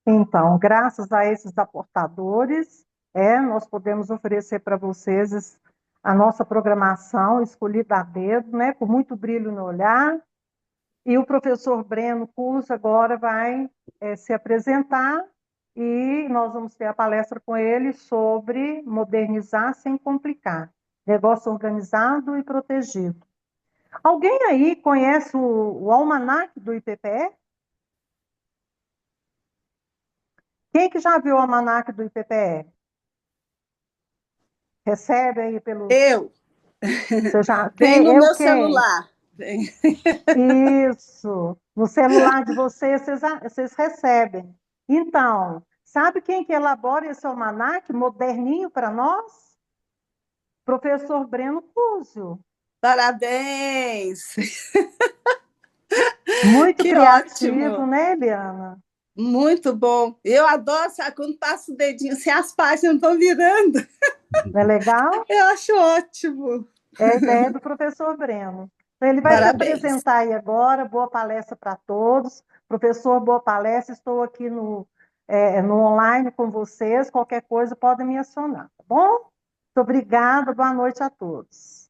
Então, graças a esses aportadores, nós podemos oferecer para vocês a nossa programação escolhida a dedo, né, com muito brilho no olhar. E o professor Breno Curso agora vai se apresentar e nós vamos ter a palestra com ele sobre modernizar sem complicar, negócio organizado e protegido. Alguém aí conhece o almanaque do IPPE? Quem que já viu o almanaque do IPPE? Recebe aí pelo... Eu. Você já... Vem no Eu meu quem? celular. Isso. No celular de vocês, vocês recebem. Então, sabe quem que elabora esse almanaque moderninho para nós? Professor Breno Cúzio. Parabéns! Muito Que criativo, ótimo! né, Eliana? Muito bom. Eu adoro, sabe, quando passa o dedinho, se as páginas estão virando. Não é legal? Eu acho ótimo. É a ideia do professor Breno. Então, ele vai se Parabéns. apresentar aí agora. Boa palestra para todos. Professor, boa palestra. Estou aqui no online com vocês. Qualquer coisa, podem me acionar, tá bom? Muito obrigada. Boa noite a todos.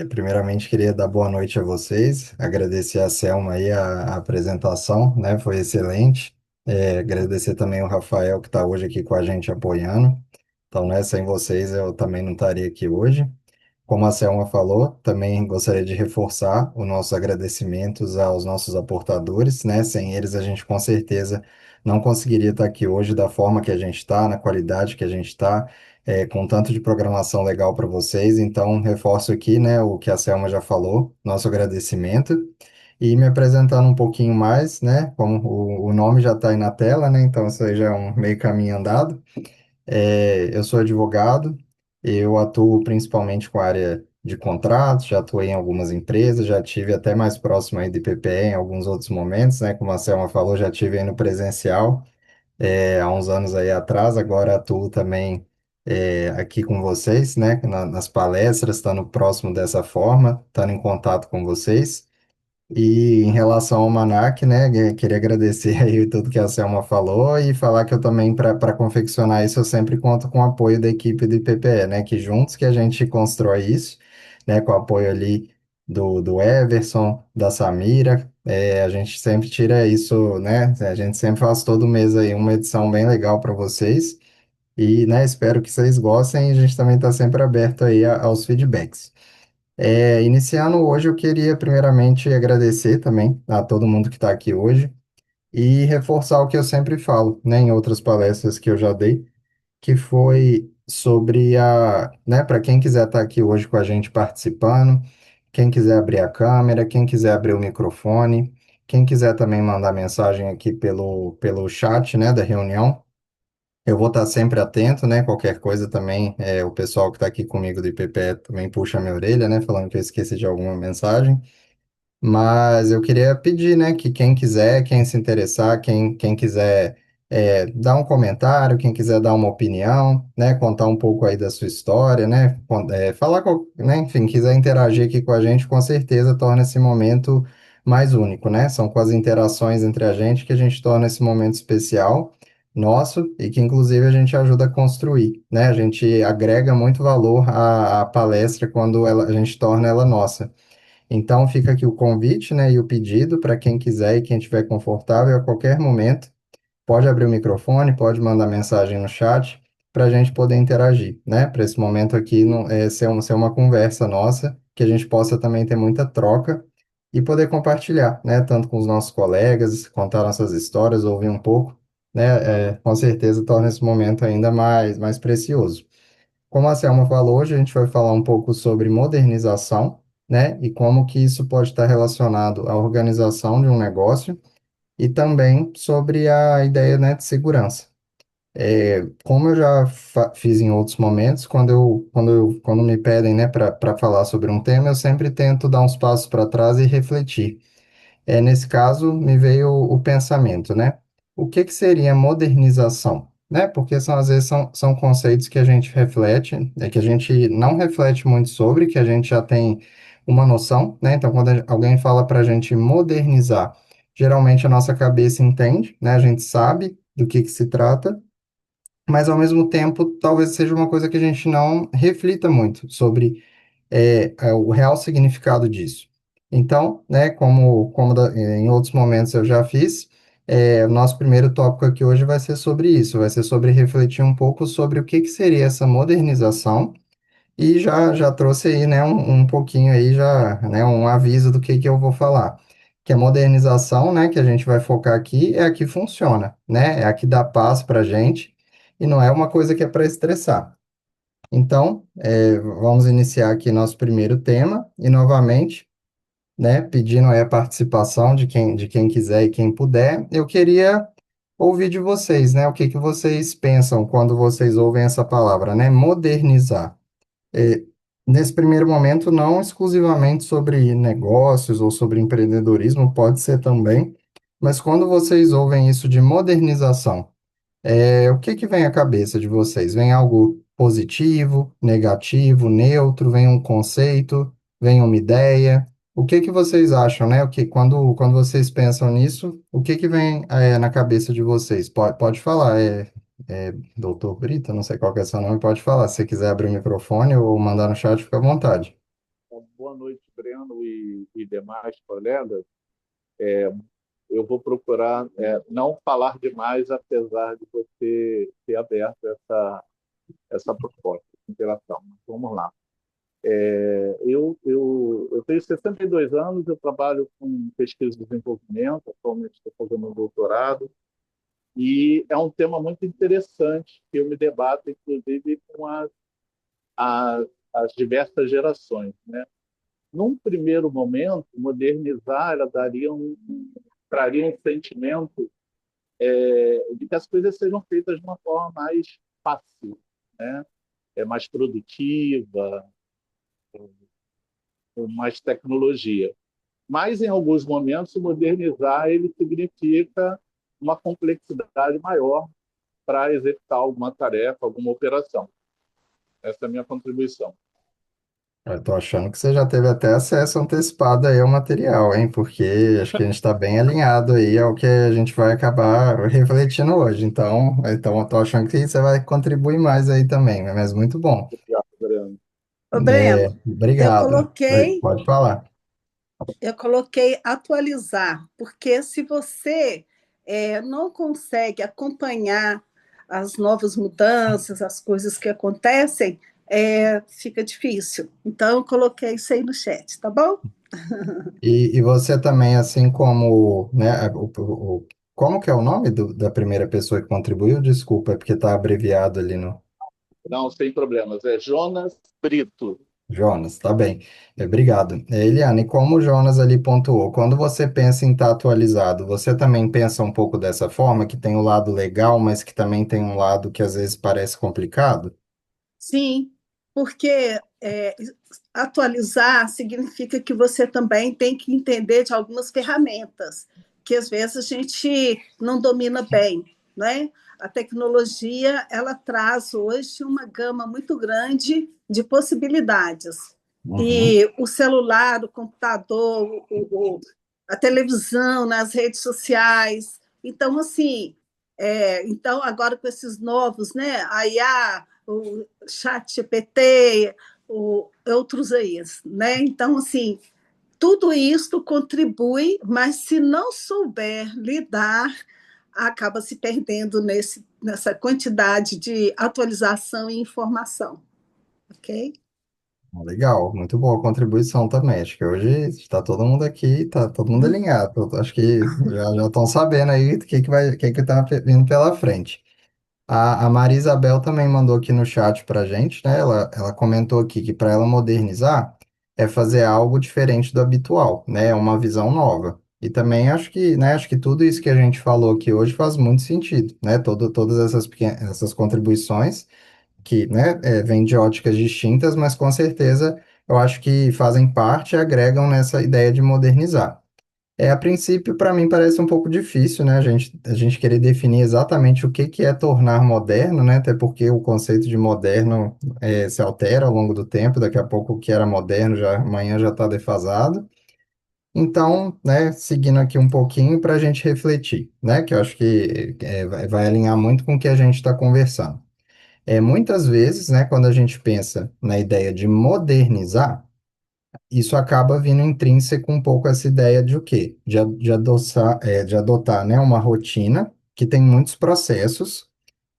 Primeiramente, queria dar boa noite a vocês, agradecer a Selma aí a apresentação, né? Foi excelente. Agradecer também o Rafael que está hoje aqui com a gente apoiando. Então, né, sem vocês eu também não estaria aqui hoje. Como a Selma falou, também gostaria de reforçar os nossos agradecimentos aos nossos aportadores, né? Sem eles, a gente com certeza não conseguiria estar aqui hoje da forma que a gente está, na qualidade que a gente está, com tanto de programação legal para vocês. Então, reforço aqui, né, o que a Selma já falou, nosso agradecimento. E me apresentando um pouquinho mais, né? Como o nome já está aí na tela, né? Então, isso aí já é um meio caminho andado. Eu sou advogado, eu atuo principalmente com a área de contratos, já atuei em algumas empresas, já tive até mais próximo aí de PPE em alguns outros momentos, né? Como a Selma falou, já tive aí no presencial, há uns anos aí atrás, agora atuo também aqui com vocês, né? Nas palestras, estando próximo dessa forma, estando em contato com vocês. E em relação ao Manac, né, queria agradecer aí tudo que a Selma falou e falar que eu também, para confeccionar isso, eu sempre conto com o apoio da equipe do IPPE, né, que juntos que a gente constrói isso, né, com o apoio ali do Everson, da Samira, a gente sempre tira isso, né, a gente sempre faz todo mês aí uma edição bem legal para vocês e, né, espero que vocês gostem e a gente também está sempre aberto aí aos feedbacks. Iniciando hoje, eu queria primeiramente agradecer também a todo mundo que está aqui hoje e reforçar o que eu sempre falo, né, em outras palestras que eu já dei, que foi sobre né, para quem quiser estar aqui hoje com a gente participando, quem quiser abrir a câmera, quem quiser abrir o microfone, Quem quiser também mandar mensagem aqui pelo chat, né, da reunião, eu vou estar sempre atento, né? Qualquer coisa também, o pessoal que está aqui comigo do IPPE também puxa a minha orelha, né? Falando que eu esqueci de alguma mensagem. Mas eu queria pedir, né, que quem quiser, quem se interessar, quem quiser dar um comentário, quem quiser dar uma opinião, né, contar um pouco aí da sua história, né, falar, né, enfim, quiser interagir aqui com a gente, com certeza torna esse momento mais único, né? São com as interações entre a gente que a gente torna esse momento especial nosso e que inclusive a gente ajuda a construir, né? A gente agrega muito valor à palestra quando a gente torna ela nossa. Então fica aqui o convite, né, e o pedido para quem quiser e quem estiver confortável a qualquer momento, pode abrir o microfone, pode mandar mensagem no chat para a gente poder interagir, né? Para esse momento aqui não, ser uma conversa nossa, que a gente possa também ter muita troca e poder compartilhar, né? Tanto com os nossos colegas, contar nossas histórias, ouvir um pouco, né? Com certeza torna esse momento ainda mais precioso. Como a Selma falou, hoje a gente vai falar um pouco sobre modernização, né, e como que isso pode estar relacionado à organização de um negócio e também sobre a ideia, né, de segurança. Como eu já fiz em outros momentos, quando me pedem, né, para falar sobre um tema, eu sempre tento dar uns passos para trás e refletir. Nesse caso, me veio o pensamento, né? O que que seria modernização? Né? Porque às vezes são conceitos que a gente reflete, que a gente não reflete muito sobre, que a gente já tem uma noção, né? Então, quando alguém fala para a gente modernizar, geralmente a nossa cabeça entende, né? A gente sabe do que se trata, mas ao mesmo tempo, talvez seja uma coisa que a gente não reflita muito sobre o real significado disso. Então, né, em outros momentos eu já fiz, o nosso primeiro tópico aqui hoje vai ser sobre isso, vai ser sobre refletir um pouco sobre o que que seria essa modernização, e já trouxe aí, né, um pouquinho aí, já, né, um aviso do que eu vou falar. Que a modernização, né, que a gente vai focar aqui, é a que funciona, né, é a que dá paz para a gente, e não é uma coisa que é para estressar. Então, vamos iniciar aqui nosso primeiro tema e novamente, né, pedindo aí a participação de quem quiser e quem puder, eu queria ouvir de vocês, né, o que que vocês pensam quando vocês ouvem essa palavra, né, modernizar. É, Nesse primeiro momento, não exclusivamente sobre negócios ou sobre empreendedorismo, pode ser também, mas quando vocês ouvem isso de modernização, o que que vem à cabeça de vocês? Vem algo positivo, negativo, neutro? Vem um conceito? Vem uma ideia? O que que vocês acham, né? Quando vocês pensam nisso, o que que vem na cabeça de vocês? Pode falar, Doutor Brito, não sei qual que é seu nome, pode falar. Se você quiser abrir o microfone ou mandar no chat, fica à vontade. Boa noite, Breno e demais colegas. Eu vou procurar não falar demais, apesar de você ter aberto essa proposta de interação. Vamos lá. Eu tenho 62 anos, eu trabalho com pesquisa e desenvolvimento, atualmente estou fazendo um doutorado, e é um tema muito interessante que eu me debato, inclusive, com as diversas gerações, né? Num primeiro momento, modernizar ela traria um sentimento de que as coisas sejam feitas de uma forma mais fácil, né? Mais produtiva, com mais tecnologia. Mas, em alguns momentos, modernizar ele significa uma complexidade maior para executar alguma tarefa, alguma operação. Essa é a minha contribuição. Eu tô achando que você já teve até acesso antecipado aí ao material, hein? Porque acho que a gente está bem alinhado aí ao que a gente vai acabar refletindo hoje. Então eu tô achando que você vai contribuir mais aí também, né? Mas muito bom. Obrigado, Adriano. Ô, Breno, eu Obrigado. coloquei, Pode falar. eu coloquei atualizar, porque se você não consegue acompanhar as novas mudanças, as coisas que acontecem, fica difícil. Então, eu coloquei isso aí no chat, tá bom? E você também, assim como, né, como que é o nome da primeira pessoa que contribuiu? Desculpa, é porque está abreviado ali no... Não, sem problemas. É Jonas Brito. Jonas, tá bem. Obrigado. Eliane, e como o Jonas ali pontuou, quando você pensa em estar atualizado, você também pensa um pouco dessa forma, que tem o lado legal, mas que também tem um lado que às vezes parece complicado? Sim, porque atualizar significa que você também tem que entender de algumas ferramentas que às vezes a gente não domina bem, né? A tecnologia ela traz hoje uma gama muito grande de possibilidades. Uhum. E o celular, o computador, a televisão, nas redes sociais. Então, assim, então agora com esses novos, né? A IA, o chat GPT, outros aí, né? Então, assim, tudo isso contribui, mas se não souber lidar, acaba se perdendo nessa quantidade de atualização e informação, ok? Legal, muito boa contribuição também. Acho que hoje está todo mundo aqui, está todo mundo alinhado. Acho que já estão sabendo aí o que tá vindo pela frente. A Maria Isabel também mandou aqui no chat para gente, né? Ela comentou aqui que para ela modernizar é fazer algo diferente do habitual, né? É uma visão nova. E também acho que, né? Acho que tudo isso que a gente falou aqui hoje faz muito sentido, né? Todas essas pequenas, essas contribuições que, né, vêm de óticas distintas, mas com certeza eu acho que fazem parte e agregam nessa ideia de modernizar. A princípio, para mim, parece um pouco difícil, né? A gente querer definir exatamente o que que é tornar moderno, né? Até porque o conceito de moderno se altera ao longo do tempo, daqui a pouco o que era moderno já amanhã já está defasado. Então, né, seguindo aqui um pouquinho para a gente refletir, né? Que eu acho que vai alinhar muito com o que a gente está conversando. Muitas vezes, né, quando a gente pensa na ideia de modernizar, isso acaba vindo intrínseco um pouco essa ideia de o quê? De adotar, né, uma rotina que tem muitos processos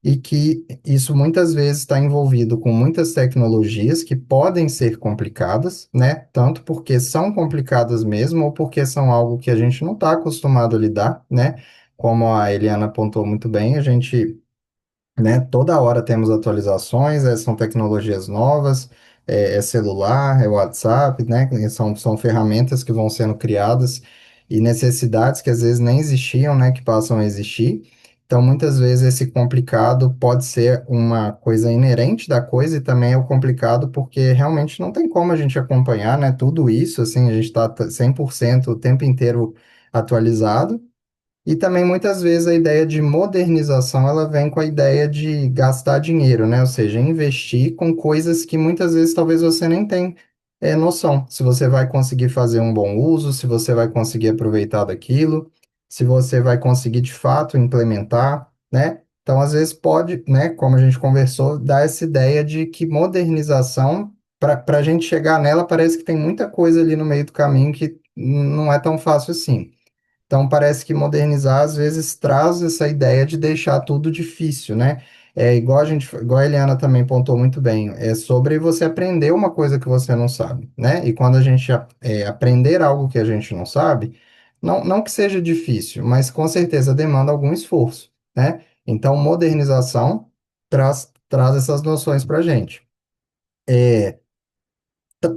e que isso muitas vezes está envolvido com muitas tecnologias que podem ser complicadas, né? Tanto porque são complicadas mesmo ou porque são algo que a gente não está acostumado a lidar, né? Como a Eliana apontou muito bem, a gente, né? Toda hora temos atualizações, são tecnologias novas, é celular, é WhatsApp, né? São ferramentas que vão sendo criadas e necessidades que às vezes nem existiam, né? Que passam a existir. Então, muitas vezes esse complicado pode ser uma coisa inerente da coisa e também é o complicado porque realmente não tem como a gente acompanhar, né? Tudo isso, assim, a gente está 100% o tempo inteiro atualizado. E também muitas vezes a ideia de modernização ela vem com a ideia de gastar dinheiro, né? Ou seja, investir com coisas que muitas vezes talvez você nem tenha noção. Se você vai conseguir fazer um bom uso, se você vai conseguir aproveitar daquilo, se você vai conseguir de fato implementar, né? Então, às vezes pode, né, como a gente conversou, dar essa ideia de que modernização, para a gente chegar nela, parece que tem muita coisa ali no meio do caminho que não é tão fácil assim. Então, parece que modernizar às vezes traz essa ideia de deixar tudo difícil, né? Igual a Eliana também pontuou muito bem, é sobre você aprender uma coisa que você não sabe, né? E quando a gente aprender algo que a gente não sabe, não que seja difícil, mas com certeza demanda algum esforço, né? Então, modernização traz essas noções para a gente.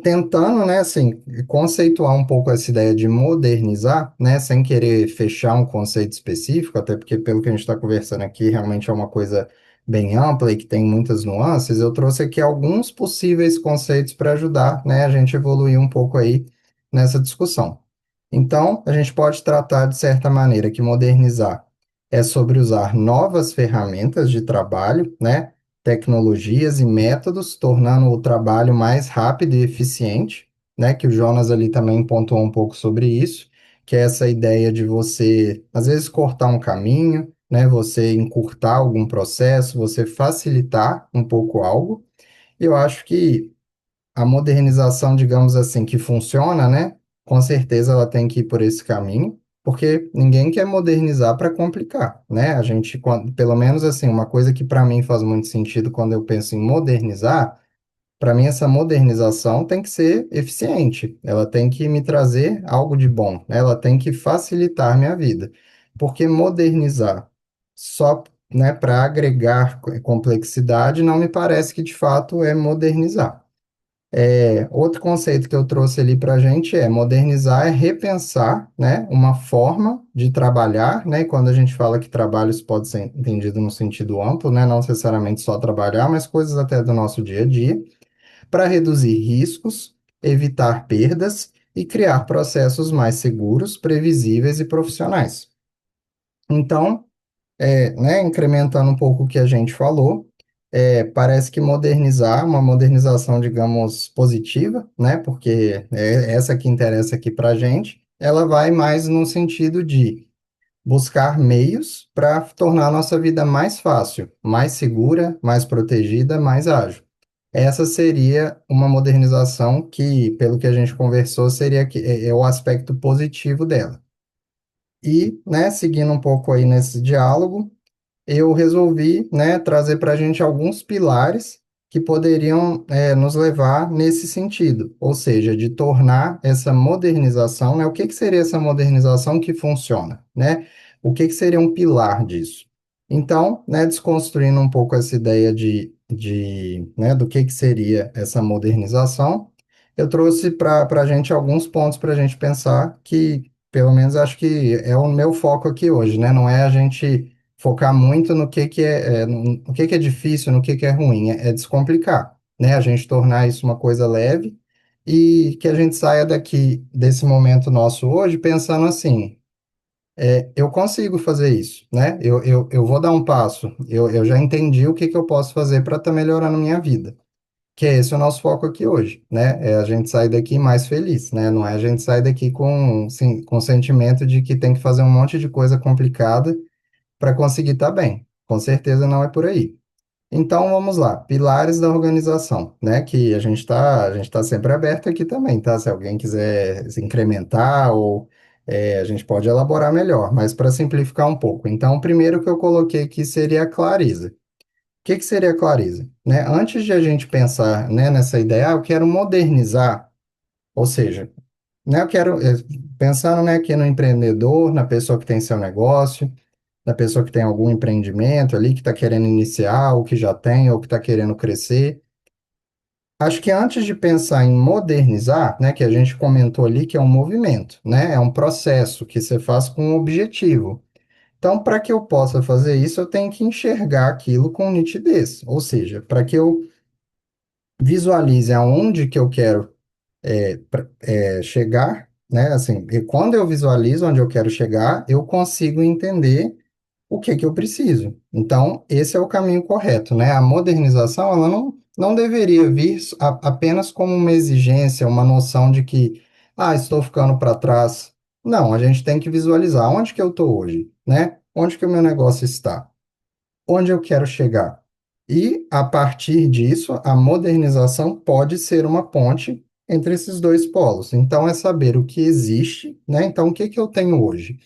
Tentando, né, assim, conceituar um pouco essa ideia de modernizar, né, sem querer fechar um conceito específico, até porque pelo que a gente está conversando aqui, realmente é uma coisa bem ampla e que tem muitas nuances, eu trouxe aqui alguns possíveis conceitos para ajudar, né, a gente evoluir um pouco aí nessa discussão. Então, a gente pode tratar de certa maneira que modernizar é sobre usar novas ferramentas de trabalho, né, tecnologias e métodos, tornando o trabalho mais rápido e eficiente, né? Que o Jonas ali também pontuou um pouco sobre isso, que é essa ideia de você, às vezes, cortar um caminho, né? Você encurtar algum processo, você facilitar um pouco algo. E eu acho que a modernização, digamos assim, que funciona, né? Com certeza ela tem que ir por esse caminho, porque ninguém quer modernizar para complicar, né? A gente, pelo menos assim, uma coisa que para mim faz muito sentido quando eu penso em modernizar, para mim essa modernização tem que ser eficiente, ela tem que me trazer algo de bom, né? Ela tem que facilitar minha vida, porque modernizar só, né, para agregar complexidade não me parece que de fato é modernizar. Outro conceito que eu trouxe ali para a gente é modernizar, é repensar, né, uma forma de trabalhar, né, e quando a gente fala que trabalho, isso pode ser entendido no sentido amplo, né, não necessariamente só trabalhar, mas coisas até do nosso dia a dia, para reduzir riscos, evitar perdas e criar processos mais seguros, previsíveis e profissionais. Então, né, incrementando um pouco o que a gente falou, parece que modernizar, uma modernização, digamos, positiva, né, porque é essa que interessa aqui para a gente, ela vai mais no sentido de buscar meios para tornar a nossa vida mais fácil, mais segura, mais protegida, mais ágil. Essa seria uma modernização que, pelo que a gente conversou, seria é o aspecto positivo dela. E, né, seguindo um pouco aí nesse diálogo, eu resolvi, né, trazer para a gente alguns pilares que poderiam, nos levar nesse sentido, ou seja, de tornar essa modernização, né, o que que seria essa modernização que funciona, né? O que que seria um pilar disso? Então, né, desconstruindo um pouco essa ideia né, do que seria essa modernização, eu trouxe para a gente alguns pontos para a gente pensar que, pelo menos, acho que é o meu foco aqui hoje, né? Não é a gente focar muito no que no que é difícil, no que é ruim, é descomplicar, né? A gente tornar isso uma coisa leve e que a gente saia daqui, desse momento nosso hoje, pensando assim, eu consigo fazer isso, né? Eu vou dar um passo, eu já entendi o que eu posso fazer para estar melhorando minha vida, que é esse o nosso foco aqui hoje, né? É a gente sair daqui mais feliz, né? Não é a gente sair daqui com o sentimento de que tem que fazer um monte de coisa complicada para conseguir estar bem. Com certeza não é por aí. Então vamos lá, pilares da organização, né? Que a gente tá sempre aberto aqui também, tá? Se alguém quiser se incrementar ou a gente pode elaborar melhor, mas para simplificar um pouco. Então, o primeiro que eu coloquei aqui seria a clareza. O que seria a clareza? Né? Antes de a gente pensar, né, nessa ideia, eu quero modernizar, ou seja, né, eu quero, pensando, né, aqui no empreendedor, na pessoa que tem seu negócio, da pessoa que tem algum empreendimento ali, que está querendo iniciar, ou que já tem, ou que está querendo crescer. Acho que antes de pensar em modernizar, né, que a gente comentou ali que é um movimento, né, é um processo que você faz com um objetivo. Então, para que eu possa fazer isso, eu tenho que enxergar aquilo com nitidez, ou seja, para que eu visualize aonde que eu quero chegar, né, assim, e quando eu visualizo onde eu quero chegar, eu consigo entender o que que eu preciso. Então, esse é o caminho correto, né? A modernização, ela não deveria vir apenas como uma exigência, uma noção de que, estou ficando para trás. Não, a gente tem que visualizar onde que eu estou hoje, né? Onde que o meu negócio está? Onde eu quero chegar? E, a partir disso, a modernização pode ser uma ponte entre esses dois polos. Então, é saber o que existe, né? Então, o que que eu tenho hoje?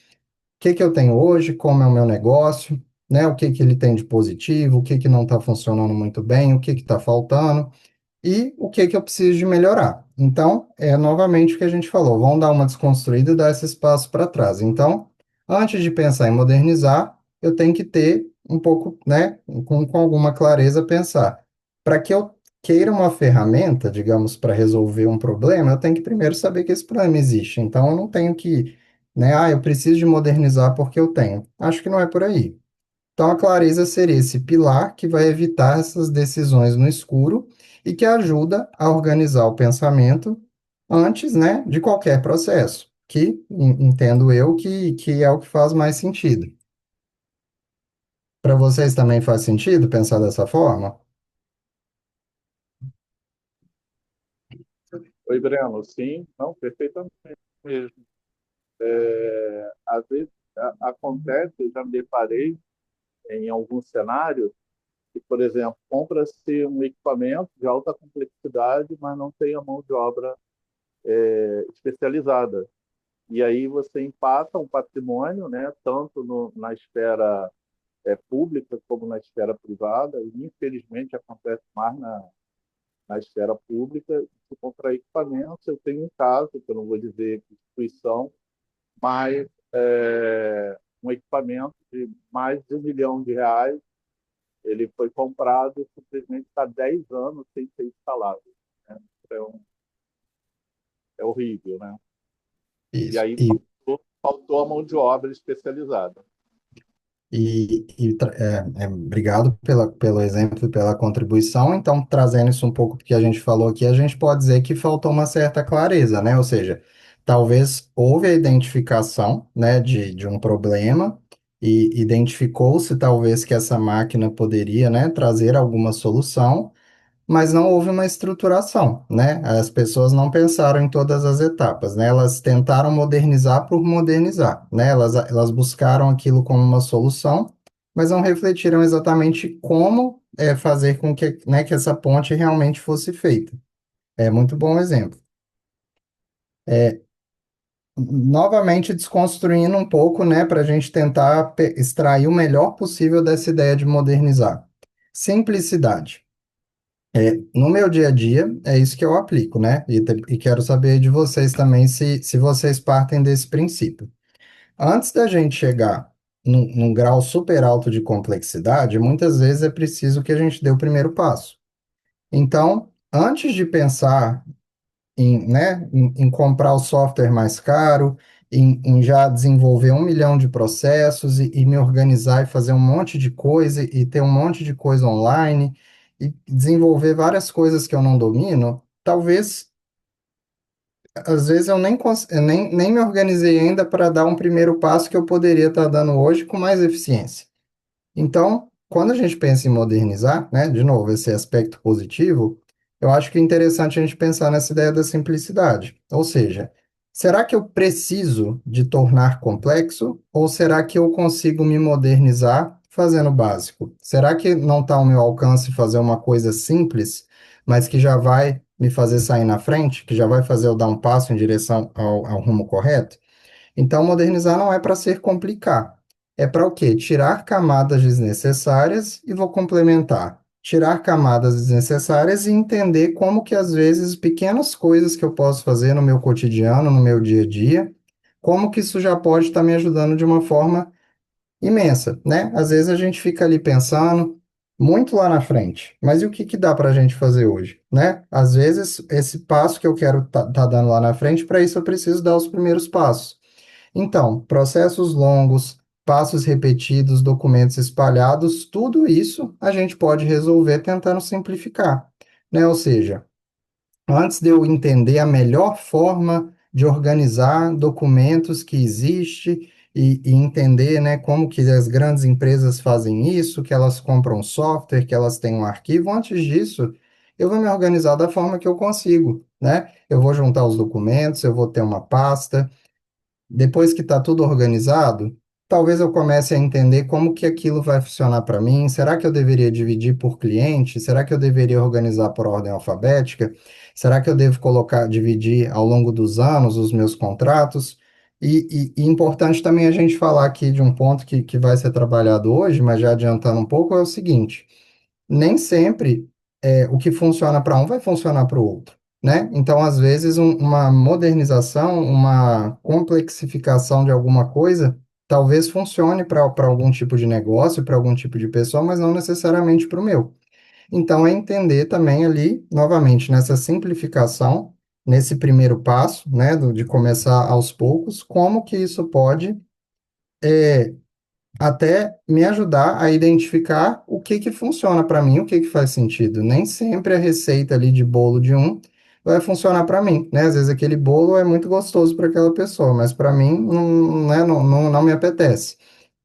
Que eu tenho hoje, como é o meu negócio, né? O que que ele tem de positivo, o que que não está funcionando muito bem, o que que está faltando e o que que eu preciso de melhorar. Então, é novamente o que a gente falou, vamos dar uma desconstruída e dar esse espaço para trás. Então, antes de pensar em modernizar, eu tenho que ter um pouco, né, com alguma clareza pensar. Para que eu queira uma ferramenta, digamos, para resolver um problema, eu tenho que primeiro saber que esse problema existe. Então, eu não tenho que, né, eu preciso de modernizar porque eu tenho. Acho que não é por aí. Então, a clareza seria esse pilar que vai evitar essas decisões no escuro e que ajuda a organizar o pensamento antes, né, de qualquer processo, que entendo eu que é o que faz mais sentido. Para vocês também faz sentido pensar dessa forma? Oi, Breno. Sim, não, perfeitamente mesmo. Às vezes acontece, eu já me deparei em algum cenário, que, por exemplo, compra-se um equipamento de alta complexidade, mas não tem a mão de obra especializada. E aí você empata um patrimônio, né, tanto na esfera pública como na esfera privada, e infelizmente acontece mais na esfera pública, se comprar equipamentos. Eu tenho um caso, que eu não vou dizer que instituição, mas um equipamento de mais de R$ 1 milhão, ele foi comprado e simplesmente está 10 anos sem ser instalado, né? é horrível, né? E Isso. aí faltou a mão de obra especializada. Obrigado pelo exemplo e pela contribuição. Então, trazendo isso um pouco do que a gente falou aqui, a gente pode dizer que faltou uma certa clareza, né? Ou seja, talvez houve a identificação, né, de um problema e identificou-se talvez que essa máquina poderia, né, trazer alguma solução, mas não houve uma estruturação, né? As pessoas não pensaram em todas as etapas, né? Elas tentaram modernizar por modernizar, né? Elas buscaram aquilo como uma solução, mas não refletiram exatamente como fazer com que, né, que essa ponte realmente fosse feita. É muito bom exemplo. Novamente desconstruindo um pouco, né, para a gente tentar extrair o melhor possível dessa ideia de modernizar. Simplicidade. No meu dia a dia, é isso que eu aplico, né? E quero saber de vocês também se vocês partem desse princípio. Antes da gente chegar num grau super alto de complexidade, muitas vezes é preciso que a gente dê o primeiro passo. Então, antes de pensar em comprar o software mais caro, em já desenvolver 1 milhão de processos e me organizar e fazer um monte de coisa e ter um monte de coisa online e desenvolver várias coisas que eu não domino, talvez, às vezes eu nem me organizei ainda para dar um primeiro passo que eu poderia estar dando hoje com mais eficiência. Então, quando a gente pensa em modernizar, né, de novo, esse aspecto positivo, eu acho que é interessante a gente pensar nessa ideia da simplicidade. Ou seja, será que eu preciso de tornar complexo ou será que eu consigo me modernizar fazendo o básico? Será que não está ao meu alcance fazer uma coisa simples, mas que já vai me fazer sair na frente, que já vai fazer eu dar um passo em direção ao rumo correto? Então, modernizar não é para ser complicar. É para o quê? Tirar camadas desnecessárias e vou complementar. Tirar camadas desnecessárias e entender como que às vezes pequenas coisas que eu posso fazer no meu cotidiano, no meu dia a dia, como que isso já pode estar me ajudando de uma forma imensa, né? Às vezes a gente fica ali pensando muito lá na frente, mas e o que que dá para a gente fazer hoje, né? Às vezes esse passo que eu quero tá dando lá na frente, para isso eu preciso dar os primeiros passos. Então, processos longos, passos repetidos, documentos espalhados, tudo isso a gente pode resolver tentando simplificar, né? Ou seja, antes de eu entender a melhor forma de organizar documentos que existe e entender, né, como que as grandes empresas fazem isso, que elas compram software, que elas têm um arquivo, antes disso, eu vou me organizar da forma que eu consigo, né? Eu vou juntar os documentos, eu vou ter uma pasta. Depois que está tudo organizado, talvez eu comece a entender como que aquilo vai funcionar para mim. Será que eu deveria dividir por cliente? Será que eu deveria organizar por ordem alfabética? Será que eu devo colocar, dividir ao longo dos anos os meus contratos? E importante também a gente falar aqui de um ponto que vai ser trabalhado hoje, mas já adiantando um pouco, é o seguinte: nem sempre o que funciona para um vai funcionar para o outro, né? Então, às vezes, uma modernização, uma complexificação de alguma coisa, talvez funcione para algum tipo de negócio, para algum tipo de pessoa, mas não necessariamente para o meu. Então, é entender também ali, novamente, nessa simplificação, nesse primeiro passo, né, de começar aos poucos, como que isso pode até me ajudar a identificar o que que funciona para mim, o que que faz sentido. Nem sempre a receita ali de bolo de um vai funcionar para mim, né? Às vezes aquele bolo é muito gostoso para aquela pessoa, mas para mim não, né, não me apetece.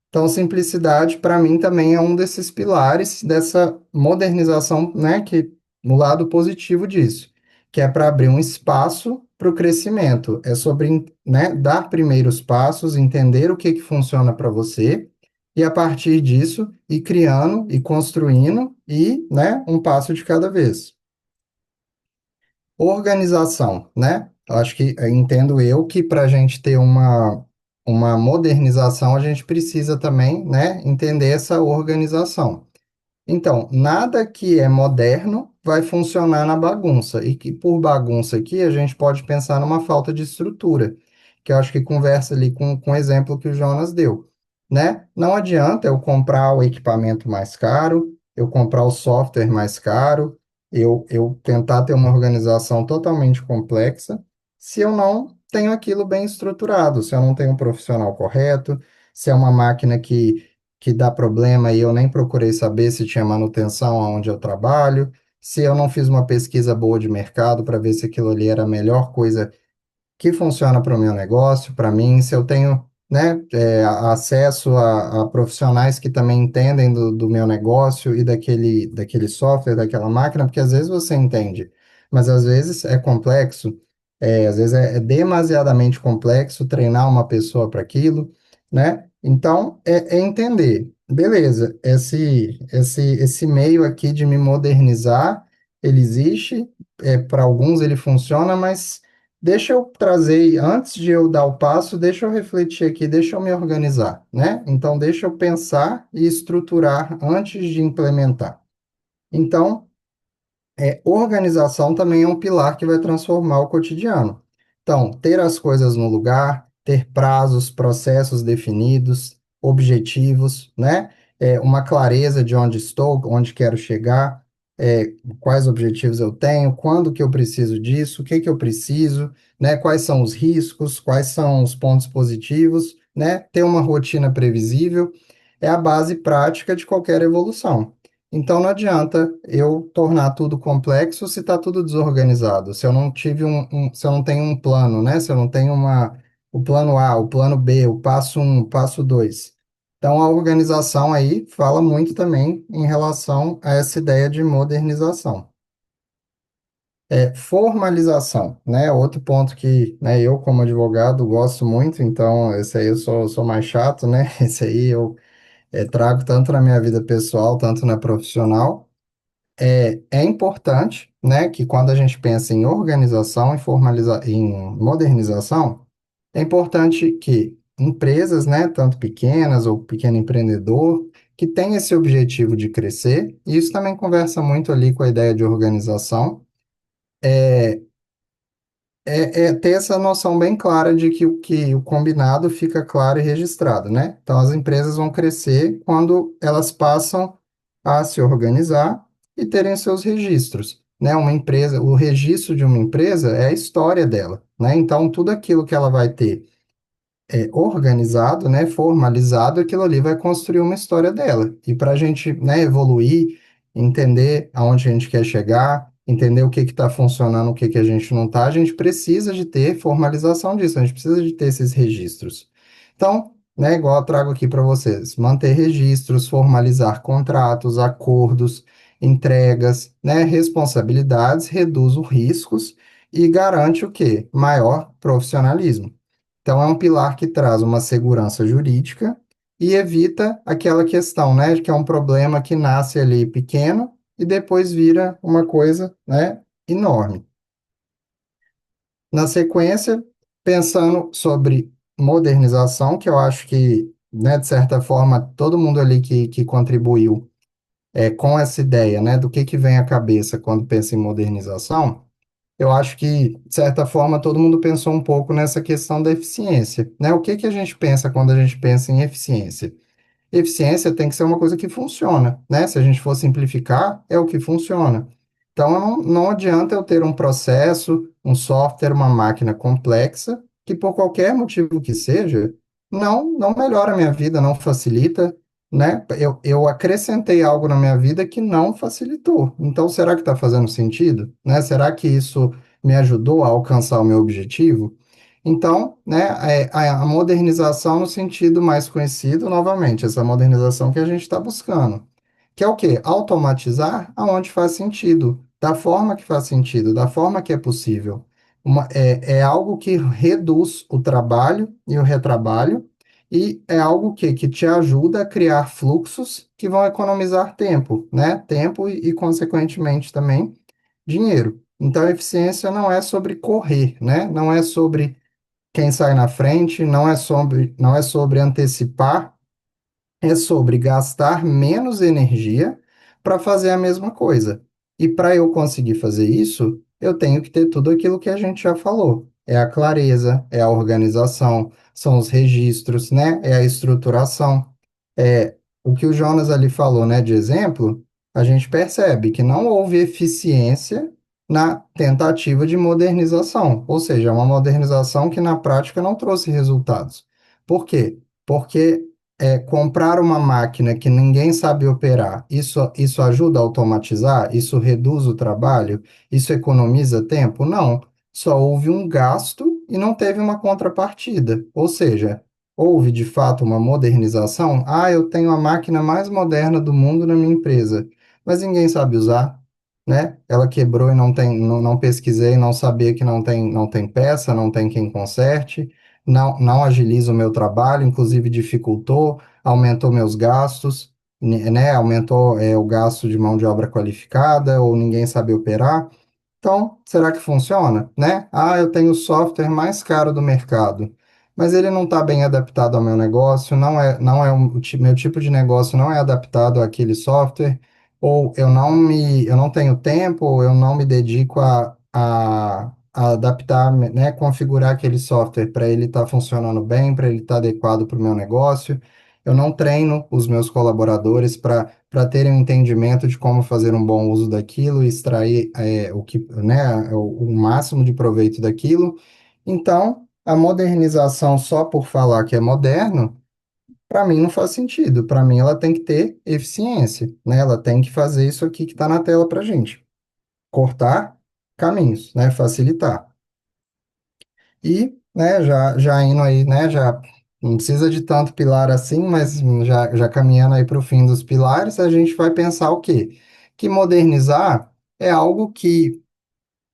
Então, simplicidade, para mim, também é um desses pilares dessa modernização, né, que no lado positivo disso, que é para abrir um espaço para o crescimento. É sobre, né, dar primeiros passos, entender o que que funciona para você, e a partir disso, ir criando e construindo, e, né, um passo de cada vez. Organização, né? Eu acho que entendo eu que para a gente ter uma modernização, a gente precisa também, né, entender essa organização. Então, nada que é moderno vai funcionar na bagunça. E que por bagunça aqui, a gente pode pensar numa falta de estrutura, que eu acho que conversa ali com o exemplo que o Jonas deu, né? Não adianta eu comprar o equipamento mais caro, eu comprar o software mais caro, eu tentar ter uma organização totalmente complexa se eu não tenho aquilo bem estruturado, se eu não tenho um profissional correto, se é uma máquina que dá problema e eu nem procurei saber se tinha manutenção onde eu trabalho, se eu não fiz uma pesquisa boa de mercado para ver se aquilo ali era a melhor coisa que funciona para o meu negócio, para mim, se eu tenho, né, acesso a profissionais que também entendem do meu negócio e daquele software, daquela máquina, porque às vezes você entende, mas às vezes é complexo, às vezes é demasiadamente complexo treinar uma pessoa para aquilo, né? Então, é entender, beleza, esse meio aqui de me modernizar, ele existe, para alguns ele funciona, mas deixa eu trazer, antes de eu dar o passo, deixa eu refletir aqui, deixa eu me organizar, né? Então, deixa eu pensar e estruturar antes de implementar. Então, organização também é um pilar que vai transformar o cotidiano. Então, ter as coisas no lugar, ter prazos, processos definidos, objetivos, né? Uma clareza de onde estou, onde quero chegar, quais objetivos eu tenho, quando que eu preciso disso, o que que eu preciso, né? Quais são os riscos, quais são os pontos positivos, né? Ter uma rotina previsível é a base prática de qualquer evolução. Então não adianta eu tornar tudo complexo se está tudo desorganizado, se eu não tive se eu não tenho um plano, né? Se eu não tenho o plano A, o plano B, o passo um, o passo 2. Então a organização aí fala muito também em relação a essa ideia de modernização. Formalização, né? Outro ponto que, né, eu como advogado gosto muito, então esse aí eu sou mais chato, né? Esse aí eu trago tanto na minha vida pessoal, tanto na profissional. É importante, né, que quando a gente pensa em organização e em modernização, é importante que empresas, né, tanto pequenas ou pequeno empreendedor, que tem esse objetivo de crescer, e isso também conversa muito ali com a ideia de organização, é ter essa noção bem clara de que o combinado fica claro e registrado, né? Então, as empresas vão crescer quando elas passam a se organizar e terem seus registros, né? Uma empresa, o registro de uma empresa é a história dela, né? Então, tudo aquilo que ela vai ter organizado, né, formalizado, aquilo ali vai construir uma história dela. E para a gente, né, evoluir, entender aonde a gente quer chegar, entender o que está funcionando, o que que a gente não está, a gente precisa de ter formalização disso, a gente precisa de ter esses registros. Então, né, igual eu trago aqui para vocês, manter registros, formalizar contratos, acordos, entregas, né, responsabilidades, reduz os riscos e garante o quê? Maior profissionalismo. Então, é um pilar que traz uma segurança jurídica e evita aquela questão, né, que é um problema que nasce ali pequeno e depois vira uma coisa, né, enorme. Na sequência, pensando sobre modernização, que eu acho que, né, de certa forma, todo mundo ali que contribuiu com essa ideia, né, do que vem à cabeça quando pensa em modernização, eu acho que, de certa forma, todo mundo pensou um pouco nessa questão da eficiência, né? O que que a gente pensa quando a gente pensa em eficiência? Eficiência tem que ser uma coisa que funciona, né? Se a gente for simplificar, é o que funciona. Então, não adianta eu ter um processo, um software, uma máquina complexa, que por qualquer motivo que seja, não melhora a minha vida, não facilita, né? Eu acrescentei algo na minha vida que não facilitou. Então, será que está fazendo sentido, né? Será que isso me ajudou a alcançar o meu objetivo? Então, né, a modernização no sentido mais conhecido, novamente, essa modernização que a gente está buscando, que é o quê? Automatizar aonde faz sentido, da forma que faz sentido, da forma que é possível. É algo que reduz o trabalho e o retrabalho, e é algo que te ajuda a criar fluxos que vão economizar tempo, né? Tempo e consequentemente, também dinheiro. Então, a eficiência não é sobre correr, né? Não é sobre quem sai na frente, não é sobre antecipar, é sobre gastar menos energia para fazer a mesma coisa. E para eu conseguir fazer isso, eu tenho que ter tudo aquilo que a gente já falou. É a clareza, é a organização, são os registros, né? É a estruturação. É o que o Jonas ali falou, né, de exemplo. a gente percebe que não houve eficiência na tentativa de modernização, ou seja, uma modernização que na prática não trouxe resultados. Por quê? Porque comprar uma máquina que ninguém sabe operar, isso ajuda a automatizar? Isso reduz o trabalho? Isso economiza tempo? Não. Só houve um gasto e não teve uma contrapartida. Ou seja, houve de fato uma modernização? Ah, eu tenho a máquina mais moderna do mundo na minha empresa, mas ninguém sabe usar, né? Ela quebrou e não pesquisei, não sabia que não tem peça, não tem quem conserte, não agiliza o meu trabalho, inclusive dificultou, aumentou meus gastos, né? Aumentou, o gasto de mão de obra qualificada, ou ninguém sabe operar. Então, será que funciona, né? Ah, eu tenho o software mais caro do mercado, mas ele não está bem adaptado ao meu negócio, não é meu tipo de negócio não é adaptado àquele software, ou eu não tenho tempo, ou eu não me dedico a adaptar, né, configurar aquele software para ele estar funcionando bem, para ele estar adequado para o meu negócio. Eu não treino os meus colaboradores para terem um entendimento de como fazer um bom uso daquilo e extrair né, o máximo de proveito daquilo. Então, a modernização só por falar que é moderno, para mim não faz sentido. Para mim, ela tem que ter eficiência, né? Ela tem que fazer isso aqui que está na tela para gente. Cortar caminhos, né? Facilitar. E, né, já indo aí, né, já não precisa de tanto pilar assim, mas já caminhando aí para o fim dos pilares, a gente vai pensar o quê? Que modernizar é algo que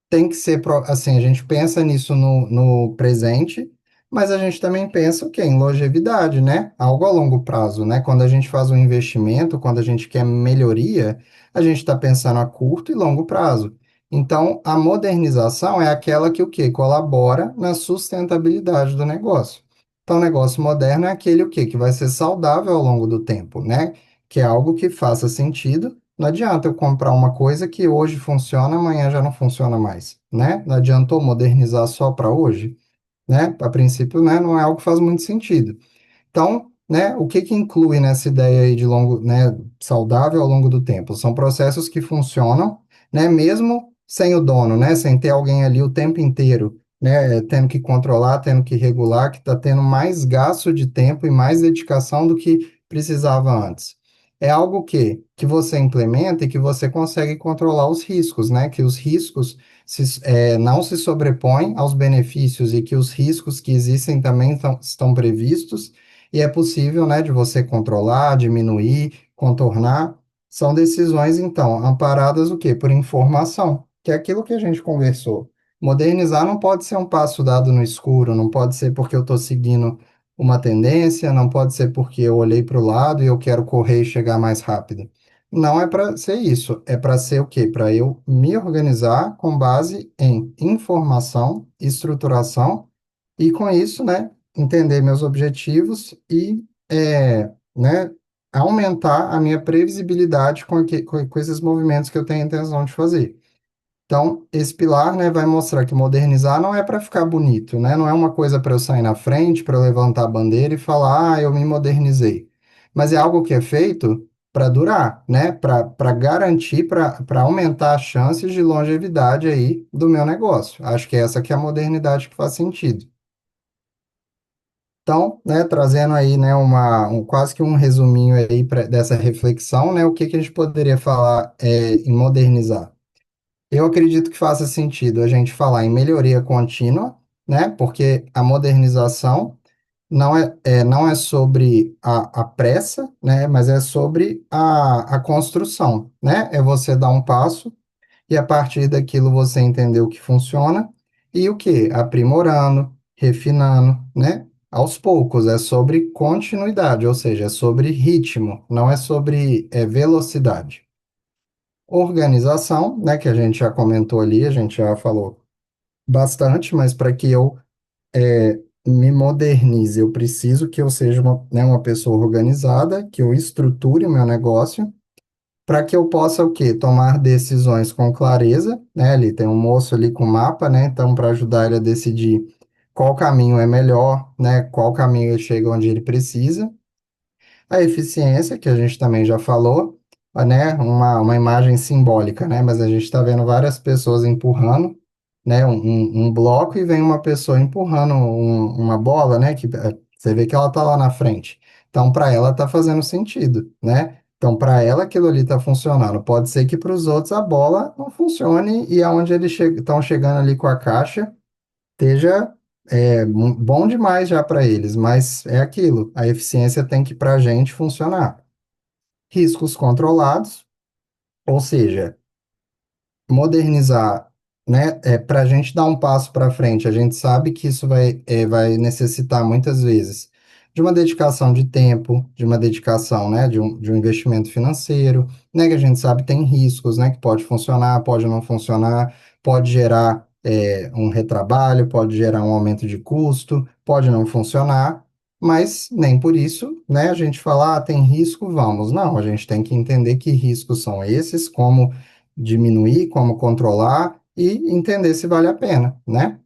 tem que ser, assim, a gente pensa nisso no presente, mas a gente também pensa o quê? Em longevidade, né? Algo a longo prazo, né? Quando a gente faz um investimento, quando a gente quer melhoria, a gente está pensando a curto e longo prazo. Então, a modernização é aquela que o quê? Colabora na sustentabilidade do negócio. Então, o negócio moderno é aquele o quê? Que vai ser saudável ao longo do tempo, né? Que é algo que faça sentido. Não adianta eu comprar uma coisa que hoje funciona, amanhã já não funciona mais, né? Não adiantou modernizar só para hoje, né? A princípio, né, não é algo que faz muito sentido. Então, né, o que que inclui nessa ideia aí de longo, né, saudável ao longo do tempo? São processos que funcionam, né, mesmo sem o dono, né, sem ter alguém ali o tempo inteiro, né, tendo que controlar, tendo que regular, que está tendo mais gasto de tempo e mais dedicação do que precisava antes. É algo que você implementa e que você consegue controlar os riscos, né, que os riscos não se sobrepõem aos benefícios e que os riscos que existem também estão previstos e é possível, né, de você controlar, diminuir, contornar. São decisões, então, amparadas o quê? Por informação, que é aquilo que a gente conversou. Modernizar não pode ser um passo dado no escuro, não pode ser porque eu estou seguindo uma tendência, não pode ser porque eu olhei para o lado e eu quero correr e chegar mais rápido. Não é para ser isso, é para ser o quê? Para eu me organizar com base em informação, estruturação e com isso, né, entender meus objetivos e, né, aumentar a minha previsibilidade com esses movimentos que eu tenho a intenção de fazer. Então, esse pilar, né, vai mostrar que modernizar não é para ficar bonito, né? Não é uma coisa para eu sair na frente, para eu levantar a bandeira e falar, ah, eu me modernizei. Mas é algo que é feito para durar, né? Para garantir, para aumentar as chances de longevidade aí do meu negócio. Acho que essa que é a modernidade que faz sentido. Então, né, trazendo aí, né, quase que um resuminho aí dessa reflexão, né, o que que a gente poderia falar em modernizar? Eu acredito que faça sentido a gente falar em melhoria contínua, né, porque a modernização não é sobre a pressa, né, mas é sobre a construção, né, é você dar um passo e a partir daquilo você entender o que funciona e o que? Aprimorando, refinando, né? Aos poucos, é sobre continuidade, ou seja, é sobre ritmo, não é sobre velocidade. Organização, né, que a gente já comentou ali, a gente já falou bastante, mas para que eu me modernize, eu preciso que eu seja uma pessoa organizada, que eu estruture o meu negócio para que eu possa o quê? Tomar decisões com clareza, né? Ali tem um moço ali com mapa, né? Então, para ajudar ele a decidir qual caminho é melhor, né? Qual caminho ele chega onde ele precisa. A eficiência, que a gente também já falou, né, uma imagem simbólica, né, mas a gente está vendo várias pessoas empurrando, né, um bloco e vem uma pessoa empurrando uma bola, né, que você vê que ela está lá na frente. Então, para ela está fazendo sentido, né? Então, para ela aquilo ali está funcionando. Pode ser que para os outros a bola não funcione e aonde eles estão chegando ali com a caixa esteja bom demais já para eles, mas é aquilo. A eficiência tem que para a gente funcionar. Riscos controlados, ou seja, modernizar, né? Para a gente dar um passo para frente, a gente sabe que isso vai necessitar muitas vezes de uma dedicação de tempo, de uma dedicação, né? De um investimento financeiro, né? Que a gente sabe tem riscos, né? Que pode funcionar, pode não funcionar, pode gerar um retrabalho, pode gerar um aumento de custo, pode não funcionar. Mas nem por isso, né, a gente fala, tem risco, vamos. Não, a gente tem que entender que riscos são esses, como diminuir, como controlar e entender se vale a pena, né?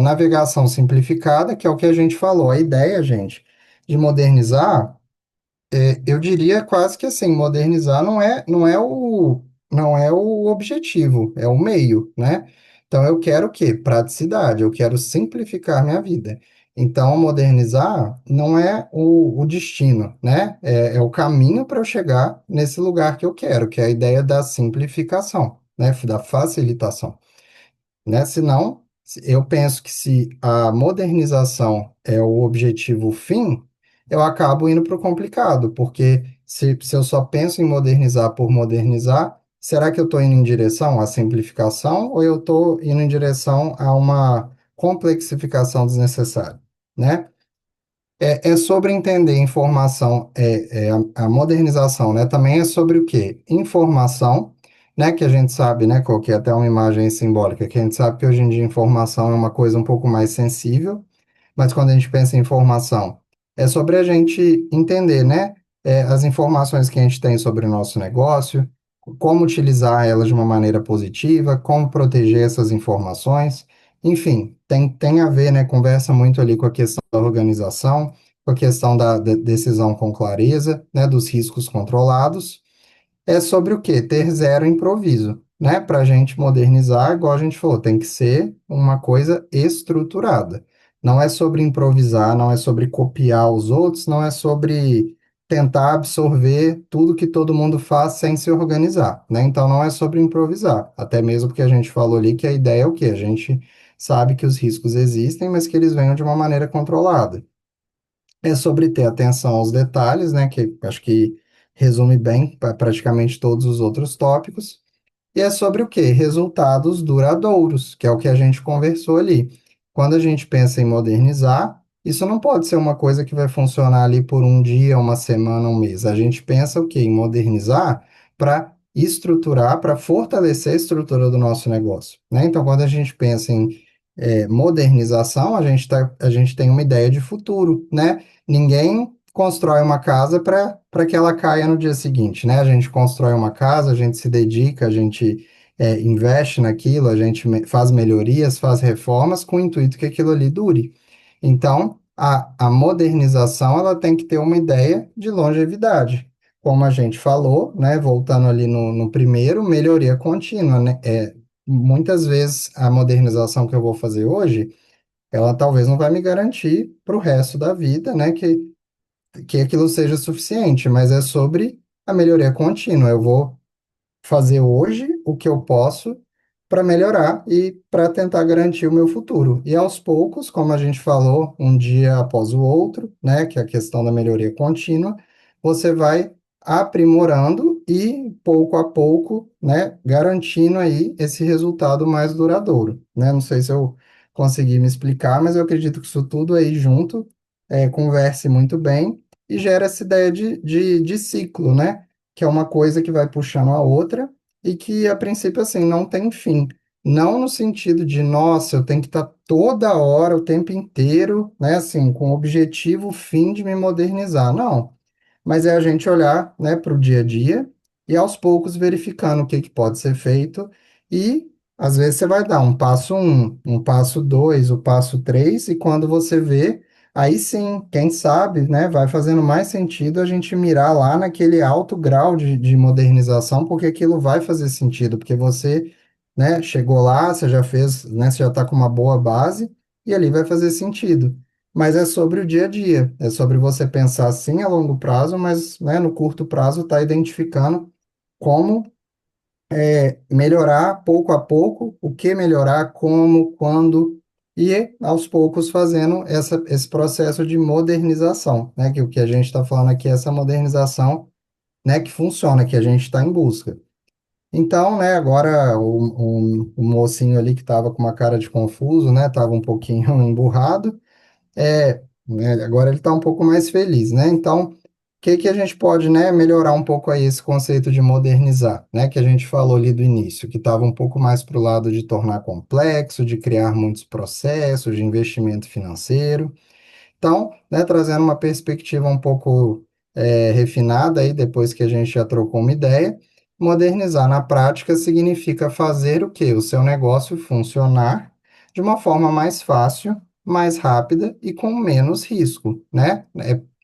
Navegação simplificada, que é o que a gente falou. A ideia, gente, de modernizar eu diria quase que assim, modernizar não é o objetivo, é o meio, né? Então eu quero o quê? Praticidade, eu quero simplificar minha vida. Então, modernizar não é o destino, né? É o caminho para eu chegar nesse lugar que eu quero, que é a ideia da simplificação, né? Da facilitação, né? Senão, eu penso que se a modernização é o objetivo fim, eu acabo indo para o complicado, porque se eu só penso em modernizar por modernizar, será que eu estou indo em direção à simplificação ou eu estou indo em direção a uma complexificação desnecessária, né? É sobre entender informação, a modernização, né? Também é sobre o quê? Informação, né? Que a gente sabe, né? Qual que é até uma imagem simbólica, que a gente sabe que hoje em dia informação é uma coisa um pouco mais sensível, mas quando a gente pensa em informação, é sobre a gente entender, né? As informações que a gente tem sobre o nosso negócio, como utilizar elas de uma maneira positiva, como proteger essas informações, enfim, tem a ver, né? Conversa muito ali com a questão da organização, com a questão da decisão com clareza, né? Dos riscos controlados é sobre o quê? Ter zero improviso, né? Para a gente modernizar, igual a gente falou, tem que ser uma coisa estruturada. Não é sobre improvisar, não é sobre copiar os outros, não é sobre tentar absorver tudo que todo mundo faz sem se organizar, né? Então não é sobre improvisar, até mesmo porque a gente falou ali que a ideia é o quê? A gente sabe que os riscos existem, mas que eles venham de uma maneira controlada. É sobre ter atenção aos detalhes, né? Que acho que resume bem praticamente todos os outros tópicos. E é sobre o quê? Resultados duradouros, que é o que a gente conversou ali. Quando a gente pensa em modernizar, isso não pode ser uma coisa que vai funcionar ali por um dia, uma semana, um mês. A gente pensa o quê? Em modernizar para estruturar, para fortalecer a estrutura do nosso negócio, né? Então, quando a gente pensa em modernização, a gente tem uma ideia de futuro, né? Ninguém constrói uma casa para que ela caia no dia seguinte, né? A gente constrói uma casa, a gente se dedica, a gente investe naquilo, a gente faz melhorias, faz reformas com o intuito que aquilo ali dure. Então, a modernização ela tem que ter uma ideia de longevidade. Como a gente falou, né? Voltando ali no primeiro, melhoria contínua, né? Muitas vezes a modernização que eu vou fazer hoje, ela talvez não vai me garantir para o resto da vida, né? Que aquilo seja suficiente, mas é sobre a melhoria contínua. Eu vou fazer hoje o que eu posso para melhorar e para tentar garantir o meu futuro. E aos poucos, como a gente falou, um dia após o outro, né, que é a questão da melhoria contínua, você vai aprimorando e pouco a pouco, né, garantindo aí esse resultado mais duradouro, né? Não sei se eu consegui me explicar, mas eu acredito que isso tudo aí junto converse muito bem e gera essa ideia de ciclo, né? Que é uma coisa que vai puxando a outra e que, a princípio, assim, não tem fim. Não no sentido de, nossa, eu tenho que estar toda hora, o tempo inteiro, né, assim, com o objetivo fim de me modernizar. Não, mas é a gente olhar, né, para o dia a dia e aos poucos verificando o que que pode ser feito e às vezes você vai dar um passo 1, um passo 2, o passo 3 e quando você vê, aí sim, quem sabe, né, vai fazendo mais sentido a gente mirar lá naquele alto grau de modernização, porque aquilo vai fazer sentido, porque você, né, chegou lá, você já fez, né, você já está com uma boa base, e ali vai fazer sentido. Mas é sobre o dia a dia, é sobre você pensar sim a longo prazo, mas, né, no curto prazo está identificando como melhorar pouco a pouco, o que melhorar, como, quando, e aos poucos fazendo esse processo de modernização, né? Que o que a gente está falando aqui é essa modernização, né, que funciona, que a gente está em busca. Então, né, agora o mocinho ali que estava com uma cara de confuso, né, estava um pouquinho emburrado, né, agora ele está um pouco mais feliz, né? Então, o que que a gente pode, né, melhorar um pouco aí esse conceito de modernizar, né, que a gente falou ali do início, que estava um pouco mais para o lado de tornar complexo, de criar muitos processos, de investimento financeiro. Então, né, trazendo uma perspectiva um pouco refinada aí, depois que a gente já trocou uma ideia, modernizar na prática significa fazer o quê? O seu negócio funcionar de uma forma mais fácil, mais rápida e com menos risco, né?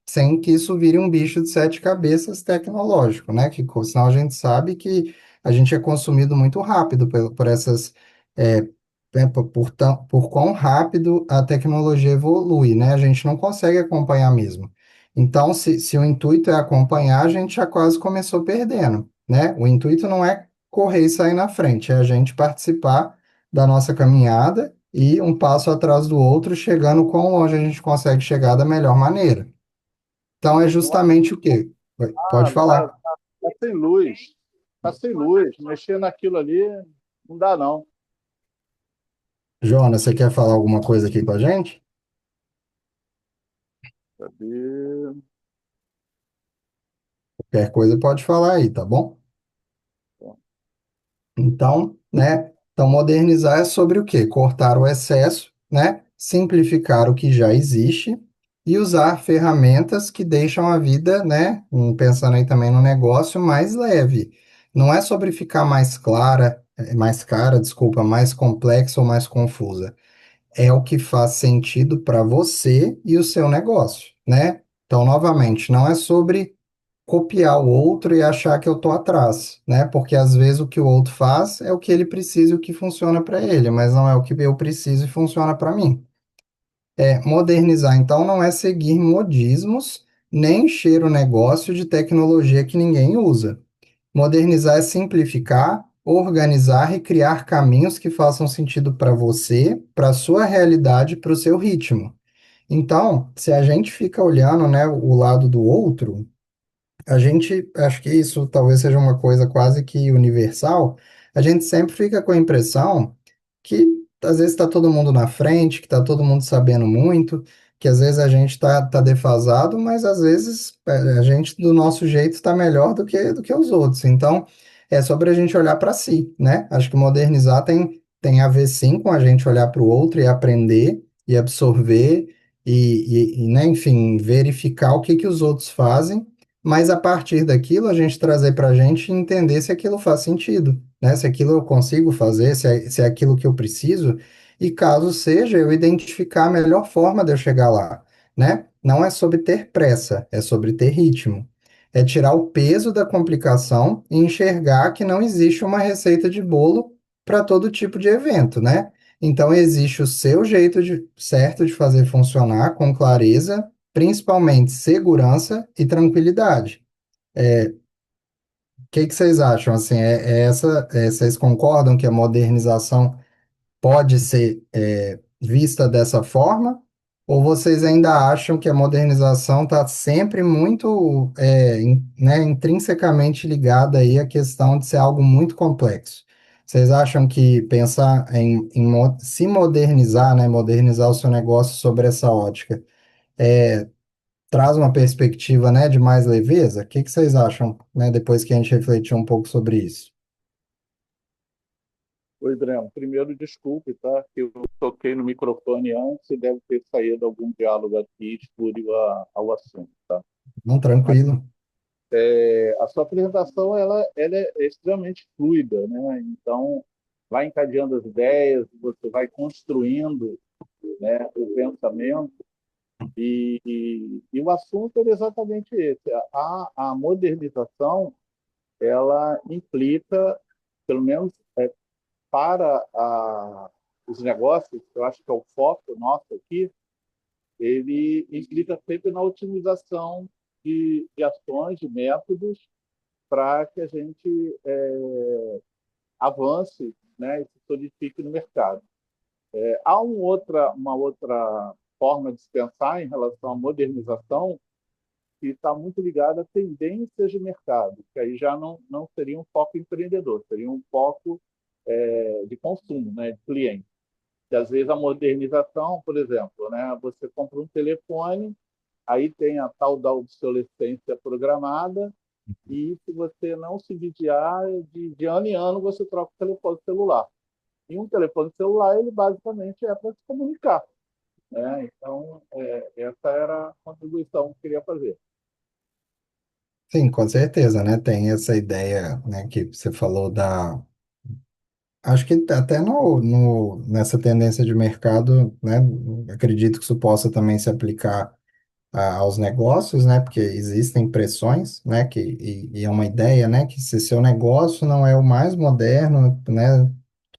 Sem que isso vire um bicho de sete cabeças tecnológico, né? Que senão a gente sabe que a gente é consumido muito rápido por essas é, por quão rápido a tecnologia evolui, né? A gente não consegue acompanhar mesmo. Então, se o intuito é acompanhar, a gente já quase começou perdendo, né? O intuito não é correr e sair na frente, é a gente participar da nossa caminhada e um passo atrás do outro, chegando quão longe a gente consegue chegar da melhor maneira. Então, é Eu acho justamente o quê? Pode que falar. tá sem luz. Tá sem luz. Mexer naquilo ali não dá, não. Jonas, você quer falar alguma coisa aqui com a gente? Cadê? Qualquer coisa pode falar aí, tá bom? Então, né? Então, modernizar é sobre o quê? Cortar o excesso, né? Simplificar o que já existe e usar ferramentas que deixam a vida, né? Pensando aí também no negócio, mais leve. Não é sobre ficar mais clara, mais cara, desculpa, mais complexa ou mais confusa. É o que faz sentido para você e o seu negócio, né? Então, novamente, não é sobre copiar o outro e achar que eu tô atrás, né? Porque às vezes o que o outro faz é o que ele precisa e o que funciona para ele, mas não é o que eu preciso e funciona para mim. Modernizar, então, não é seguir modismos, nem encher o negócio de tecnologia que ninguém usa. Modernizar é simplificar, organizar e criar caminhos que façam sentido para você, para a sua realidade, para o seu ritmo. Então, se a gente fica olhando, né, o lado do outro, a gente, acho que isso talvez seja uma coisa quase que universal, a gente sempre fica com a impressão que às vezes está todo mundo na frente, que está todo mundo sabendo muito, que às vezes a gente tá defasado, mas às vezes a gente do nosso jeito está melhor do que os outros. Então, é sobre a gente olhar para si, né? Acho que modernizar tem a ver sim com a gente olhar para o outro e aprender e absorver né, enfim, verificar o que que os outros fazem, mas a partir daquilo a gente trazer para a gente e entender se aquilo faz sentido, né? Se aquilo eu consigo fazer, se é aquilo que eu preciso, e caso seja, eu identificar a melhor forma de eu chegar lá, né? Não é sobre ter pressa, é sobre ter ritmo. É tirar o peso da complicação e enxergar que não existe uma receita de bolo para todo tipo de evento, né? Então existe o seu jeito certo de fazer funcionar com clareza, principalmente segurança e tranquilidade. O que que vocês acham? Assim, vocês concordam que a modernização pode ser vista dessa forma? Ou vocês ainda acham que a modernização está sempre muito, né, intrinsecamente ligada aí à questão de ser algo muito complexo? Vocês acham que pensar se modernizar, né, modernizar o seu negócio sobre essa ótica, traz uma perspectiva, né, de mais leveza? O que que vocês acham, né, depois que a gente refletiu um pouco sobre isso? Oi, Breno. Primeiro, desculpe, tá? Que eu toquei no microfone antes e deve ter saído algum diálogo aqui espúrio ao assunto, tá? Não, Mas tranquilo. a sua apresentação, ela é extremamente fluida, né? Então, vai encadeando as ideias, você vai construindo, né, o pensamento. E o assunto era exatamente esse. A modernização, ela implica, pelo menos para os negócios, eu acho que é o foco nosso aqui, ele implica sempre na otimização de ações, de métodos, para que a gente avance, né, e se solidifique no mercado. Há uma outra forma de se pensar em relação à modernização que está muito ligada a tendências de mercado, que aí já não seria um foco empreendedor, seria um foco de consumo, né, de cliente. Que às vezes a modernização, por exemplo, né, você compra um telefone, aí tem a tal da obsolescência programada, e se você não se vigiar, de ano em ano você troca o telefone celular. E um telefone celular, ele basicamente é para se comunicar, né? Então, essa era a contribuição que eu queria fazer. Sim, com certeza, né? Tem essa ideia, né, que você falou da. Acho que até nessa tendência de mercado, né? Acredito que isso possa também se aplicar aos negócios, né? Porque existem pressões, né? E é uma ideia, né? Que se seu negócio não é o mais moderno, né?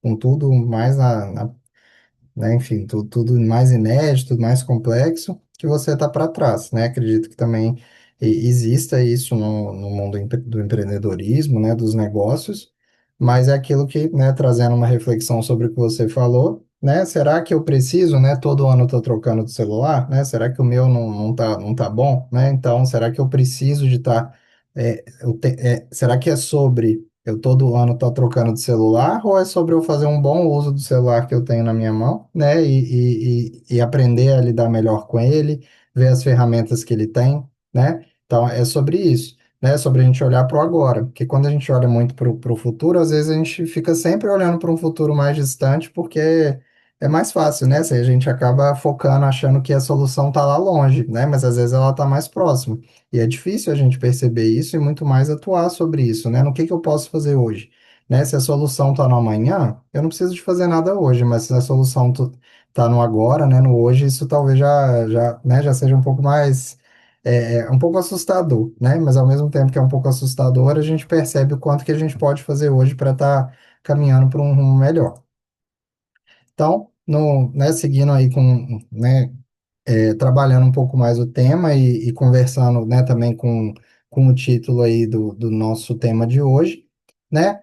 Com tudo mais né? Enfim, tudo mais inédito, mais complexo, que você está para trás, né? Acredito que também exista isso no mundo do empreendedorismo, né? Dos negócios, mas é aquilo que, né? Trazendo uma reflexão sobre o que você falou, né? Será que eu preciso, né? Todo ano eu estou trocando de celular, né? Será que o meu não tá bom, né? Então, será que eu preciso de estar será que é sobre eu todo ano estar trocando de celular ou é sobre eu fazer um bom uso do celular que eu tenho na minha mão, né? E aprender a lidar melhor com ele, ver as ferramentas que ele tem, né? Então é sobre isso, né? É sobre a gente olhar para o agora, porque quando a gente olha muito para o futuro, às vezes a gente fica sempre olhando para um futuro mais distante, porque é mais fácil, né? Se a gente acaba focando, achando que a solução está lá longe, né? Mas às vezes ela está mais próxima. E é difícil a gente perceber isso e muito mais atuar sobre isso, né? No que eu posso fazer hoje? Né? Se a solução está no amanhã, eu não preciso de fazer nada hoje, mas se a solução está no agora, né? No hoje, isso talvez já seja um pouco mais, um pouco assustador, né? Mas ao mesmo tempo que é um pouco assustador, a gente percebe o quanto que a gente pode fazer hoje para estar caminhando para um rumo melhor. Então, né, seguindo aí com, né, trabalhando um pouco mais o tema e conversando, né, também com o título aí do nosso tema de hoje, né,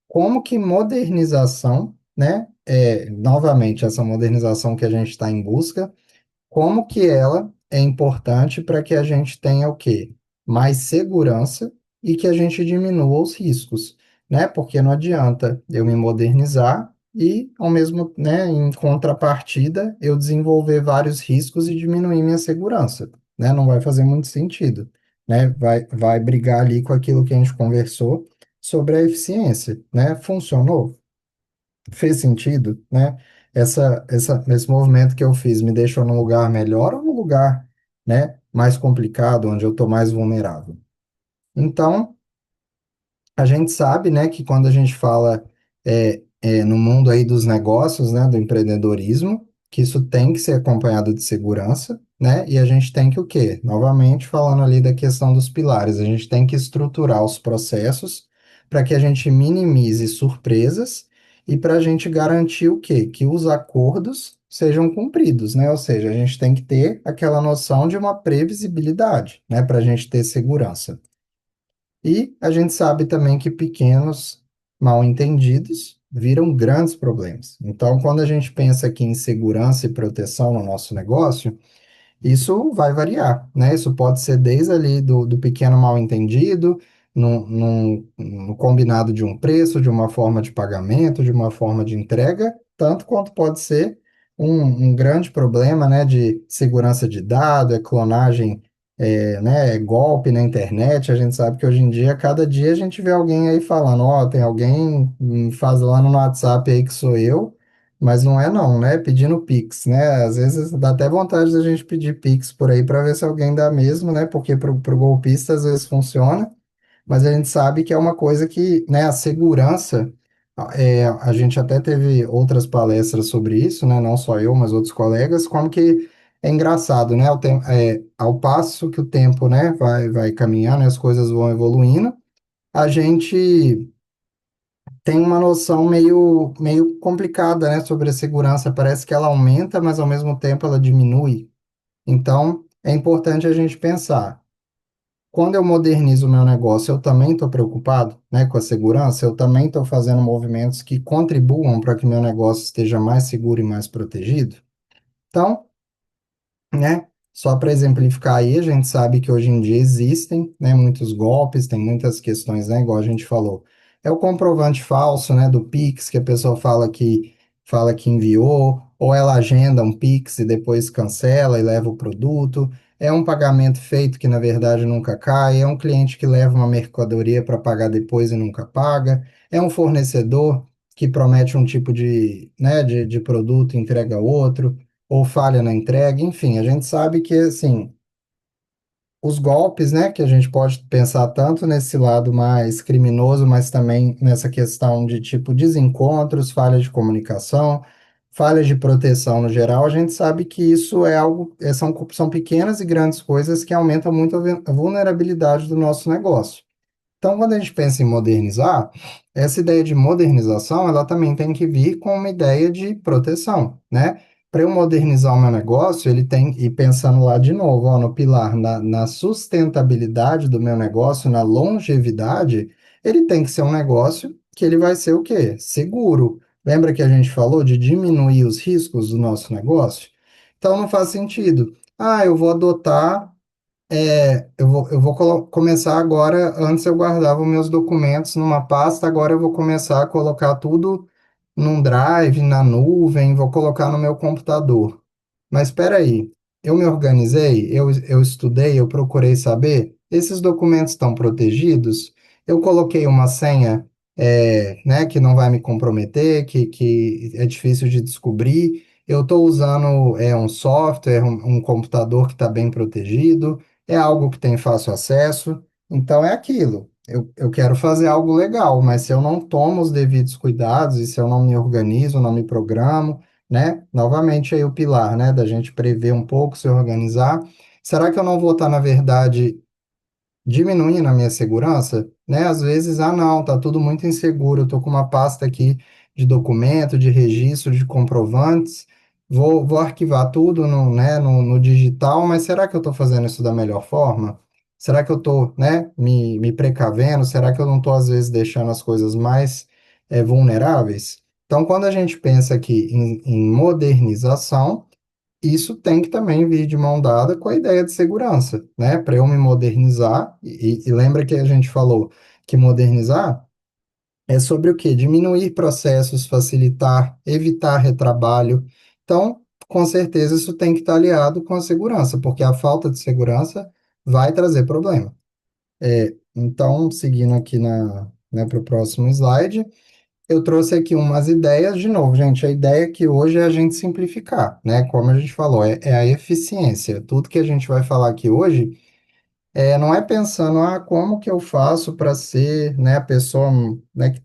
como que modernização, né, novamente, essa modernização que a gente está em busca, como que ela é importante para que a gente tenha o quê? Mais segurança e que a gente diminua os riscos, né? Porque não adianta eu me modernizar e, ao mesmo, né, em contrapartida, eu desenvolver vários riscos e diminuir minha segurança, né? Não vai fazer muito sentido, né? Vai brigar ali com aquilo que a gente conversou sobre a eficiência, né? Funcionou? Fez sentido, né? Esse movimento que eu fiz me deixou num lugar melhor ou num lugar, né, mais complicado, onde eu estou mais vulnerável? Então, a gente sabe, né, que quando a gente fala no mundo aí dos negócios, né, do empreendedorismo, que isso tem que ser acompanhado de segurança, né, e a gente tem que o quê? Novamente, falando ali da questão dos pilares, a gente tem que estruturar os processos para que a gente minimize surpresas e para a gente garantir o quê? Que os acordos sejam cumpridos, né, ou seja, a gente tem que ter aquela noção de uma previsibilidade, né, para a gente ter segurança. E a gente sabe também que pequenos mal-entendidos viram grandes problemas. Então, quando a gente pensa aqui em segurança e proteção no nosso negócio, isso vai variar, né? Isso pode ser desde ali do pequeno mal-entendido, no combinado de um preço, de uma forma de pagamento, de uma forma de entrega, tanto quanto pode ser um grande problema, né, de segurança de dado, clonagem, né, golpe na internet. A gente sabe que hoje em dia, cada dia a gente vê alguém aí falando, ó, tem alguém faz lá no WhatsApp aí que sou eu, mas não é não, né? Pedindo Pix, né? Às vezes dá até vontade da gente pedir Pix por aí para ver se alguém dá mesmo, né? Porque pro golpista às vezes funciona, mas a gente sabe que é uma coisa que, né, a segurança, a gente até teve outras palestras sobre isso, né? Não só eu, mas outros colegas, como que é engraçado, né? Ao passo que o tempo, né, vai caminhando e as coisas vão evoluindo, a gente tem uma noção meio complicada, né, sobre a segurança. Parece que ela aumenta, mas ao mesmo tempo ela diminui. Então, é importante a gente pensar. Quando eu modernizo o meu negócio, eu também estou preocupado, né, com a segurança, eu também estou fazendo movimentos que contribuam para que meu negócio esteja mais seguro e mais protegido. Então, né? Só para exemplificar aí, a gente sabe que hoje em dia existem, né, muitos golpes, tem muitas questões, né, igual a gente falou. É o comprovante falso, né, do Pix, que a pessoa fala que enviou, ou ela agenda um Pix e depois cancela e leva o produto. É um pagamento feito que na verdade nunca cai, é um cliente que leva uma mercadoria para pagar depois e nunca paga, é um fornecedor que promete um tipo de produto e entrega outro ou falha na entrega, enfim, a gente sabe que, assim, os golpes, né, que a gente pode pensar tanto nesse lado mais criminoso, mas também nessa questão de, tipo, desencontros, falha de comunicação, falhas de proteção no geral, a gente sabe que isso é algo, são pequenas e grandes coisas que aumentam muito a vulnerabilidade do nosso negócio. Então, quando a gente pensa em modernizar, essa ideia de modernização, ela também tem que vir com uma ideia de proteção, né? Para eu modernizar o meu negócio, ele tem, e pensando lá de novo, ó, no pilar, na sustentabilidade do meu negócio, na longevidade, ele tem que ser um negócio que ele vai ser o quê? Seguro. Lembra que a gente falou de diminuir os riscos do nosso negócio? Então, não faz sentido. Ah, eu vou adotar começar agora. Antes eu guardava meus documentos numa pasta, agora eu vou começar a colocar tudo num drive, na nuvem, vou colocar no meu computador. Mas espera aí, eu me organizei, eu estudei, eu procurei saber, esses documentos estão protegidos? Eu coloquei uma senha, né, que não vai me comprometer, que é difícil de descobrir. Eu estou usando um software, um computador que está bem protegido, é algo que tem fácil acesso. Então é aquilo. Eu quero fazer algo legal, mas se eu não tomo os devidos cuidados e se eu não me organizo, não me programo, né? Novamente aí o pilar, né, da gente prever um pouco, se organizar. Será que eu não vou estar, na verdade, diminuindo a minha segurança, né? Às vezes, não, tá tudo muito inseguro, eu tô com uma pasta aqui de documento, de registro, de comprovantes, vou arquivar tudo no digital, mas será que eu estou fazendo isso da melhor forma? Será que eu estou, né, me precavendo? Será que eu não estou, às vezes, deixando as coisas mais vulneráveis? Então, quando a gente pensa aqui em modernização, isso tem que também vir de mão dada com a ideia de segurança, né? Para eu me modernizar, e lembra que a gente falou que modernizar é sobre o quê? Diminuir processos, facilitar, evitar retrabalho. Então, com certeza, isso tem que estar aliado com a segurança, porque a falta de segurança vai trazer problema. Então, seguindo aqui para o próximo slide. Eu trouxe aqui umas ideias, de novo, gente. A ideia aqui hoje é a gente simplificar, né? Como a gente falou, é a eficiência. Tudo que a gente vai falar aqui hoje não é pensando, como que eu faço para ser, né, a pessoa, né, que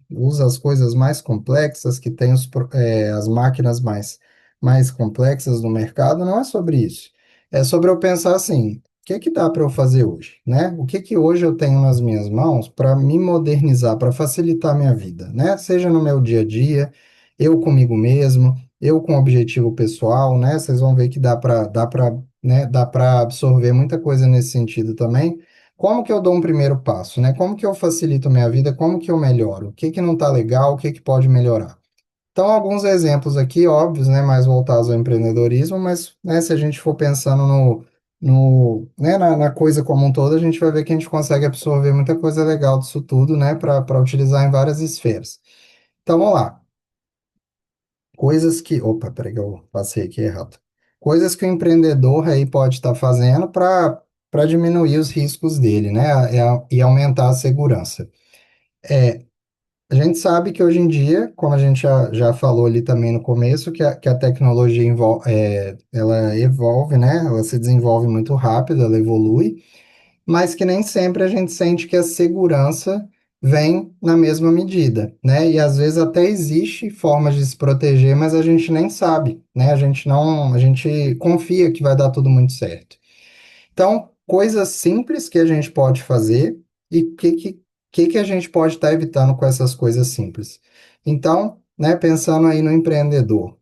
usa as coisas mais complexas, que tem as máquinas mais complexas do mercado. Não é sobre isso. É sobre eu pensar assim, o que que dá para eu fazer hoje, né? O que que hoje eu tenho nas minhas mãos para me modernizar, para facilitar a minha vida, né? Seja no meu dia a dia, eu comigo mesmo, eu com objetivo pessoal, né? Vocês vão ver que dá para absorver muita coisa nesse sentido também. Como que eu dou um primeiro passo, né? Como que eu facilito minha vida? Como que eu melhoro? O que que não está legal? O que que pode melhorar? Então, alguns exemplos aqui, óbvios, né? Mais voltados ao empreendedorismo, mas, né, se a gente for pensando né, na coisa como um todo, a gente vai ver que a gente consegue absorver muita coisa legal disso tudo, né? Para utilizar em várias esferas. Então, vamos lá. Coisas que. Opa, peraí que eu passei aqui errado. Coisas que o empreendedor aí pode estar fazendo para diminuir os riscos dele, né? E aumentar a segurança. A gente sabe que hoje em dia, como a gente já falou ali também no começo, que a tecnologia ela evolve, né? Ela se desenvolve muito rápido, ela evolui, mas que nem sempre a gente sente que a segurança vem na mesma medida, né? E às vezes até existe formas de se proteger, mas a gente nem sabe, né? A gente confia que vai dar tudo muito certo. Então, coisas simples que a gente pode fazer e que a gente pode estar evitando com essas coisas simples. Então, né, pensando aí no empreendedor,